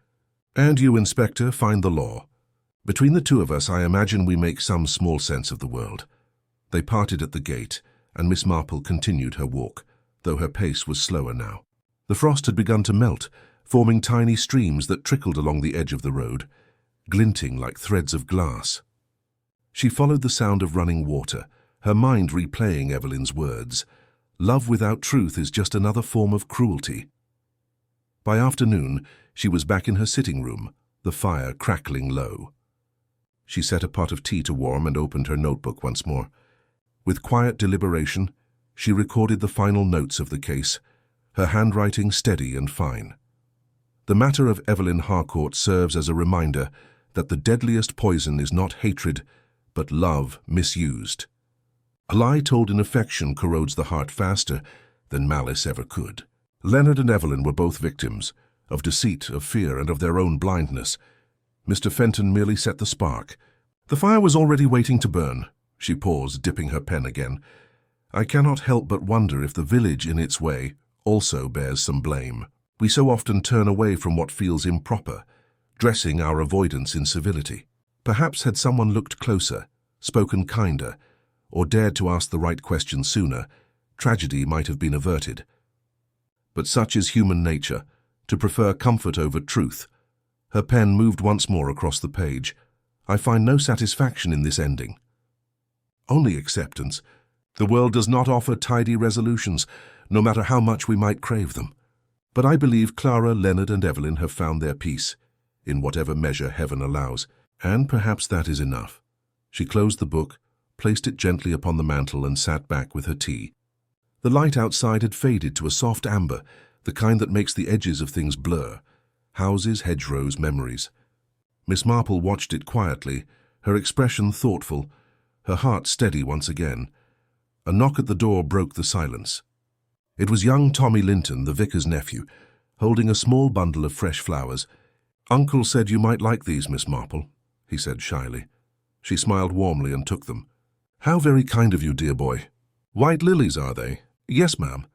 "And you, Inspector, find the law. Between the two of us, I imagine we make some small sense of the world." They parted at the gate, and Miss Marple continued her walk, though her pace was slower now. The frost had begun to melt, forming tiny streams that trickled along the edge of the road, glinting like threads of glass. She followed the sound of running water, her mind replaying Evelyn's words. Love without truth is just another form of cruelty. By afternoon, she was back in her sitting room, the fire crackling low. She set a pot of tea to warm and opened her notebook once more. With quiet deliberation, she recorded the final notes of the case, her handwriting steady and fine. The matter of Evelyn Harcourt serves as a reminder that the deadliest poison is not hatred, but love misused. A lie told in affection corrodes the heart faster than malice ever could. Leonard and Evelyn were both victims, of deceit, of fear, and of their own blindness. Mr. Fenton merely set the spark. The fire was already waiting to burn. She paused, dipping her pen again. I cannot help but wonder if the village, in its way, also bears some blame. We so often turn away from what feels improper, dressing our avoidance in civility. Perhaps had someone looked closer, spoken kinder, or dared to ask the right question sooner, tragedy might have been averted. But such is human nature, to prefer comfort over truth. Her pen moved once more across the page. I find no satisfaction in this ending. Only acceptance. The world does not offer tidy resolutions, no matter how much we might crave them. But I believe Clara, Leonard, and Evelyn have found their peace, in whatever measure heaven allows, and perhaps that is enough. She closed the book, placed it gently upon the mantel, and sat back with her tea. The light outside had faded to a soft amber, the kind that makes the edges of things blur. Houses, hedgerows, memories. Miss Marple watched it quietly, her expression thoughtful, her heart steady once again. A knock at the door broke the silence. It was young Tommy Linton, the vicar's nephew, holding a small bundle of fresh flowers. "Uncle said you might like these, Miss Marple," he said shyly. She smiled warmly and took them. "How very kind of you, dear boy. White lilies, are they?" "Yes, ma'am.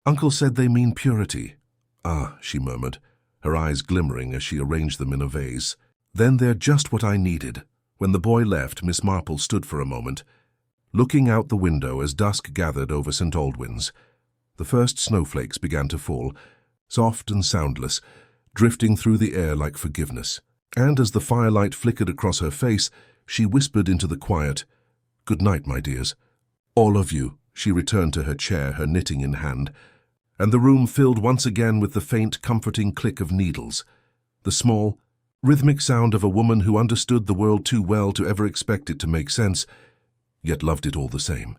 Uncle said they mean purity." "Ah," she murmured, her eyes glimmering as she arranged them in a vase. "Then they're just what I needed." When the boy left, Miss Marple stood for a moment, looking out the window as dusk gathered over St. Aldwyn's. The first snowflakes began to fall, soft and soundless, drifting through the air like forgiveness. And as the firelight flickered across her face, she whispered into the quiet, "Good night, my dears. All of you." She returned to her chair, her knitting in hand, and the room filled once again with the faint, comforting click of needles, the small, rhythmic sound of a woman who understood the world too well to ever expect it to make sense, yet loved it all the same.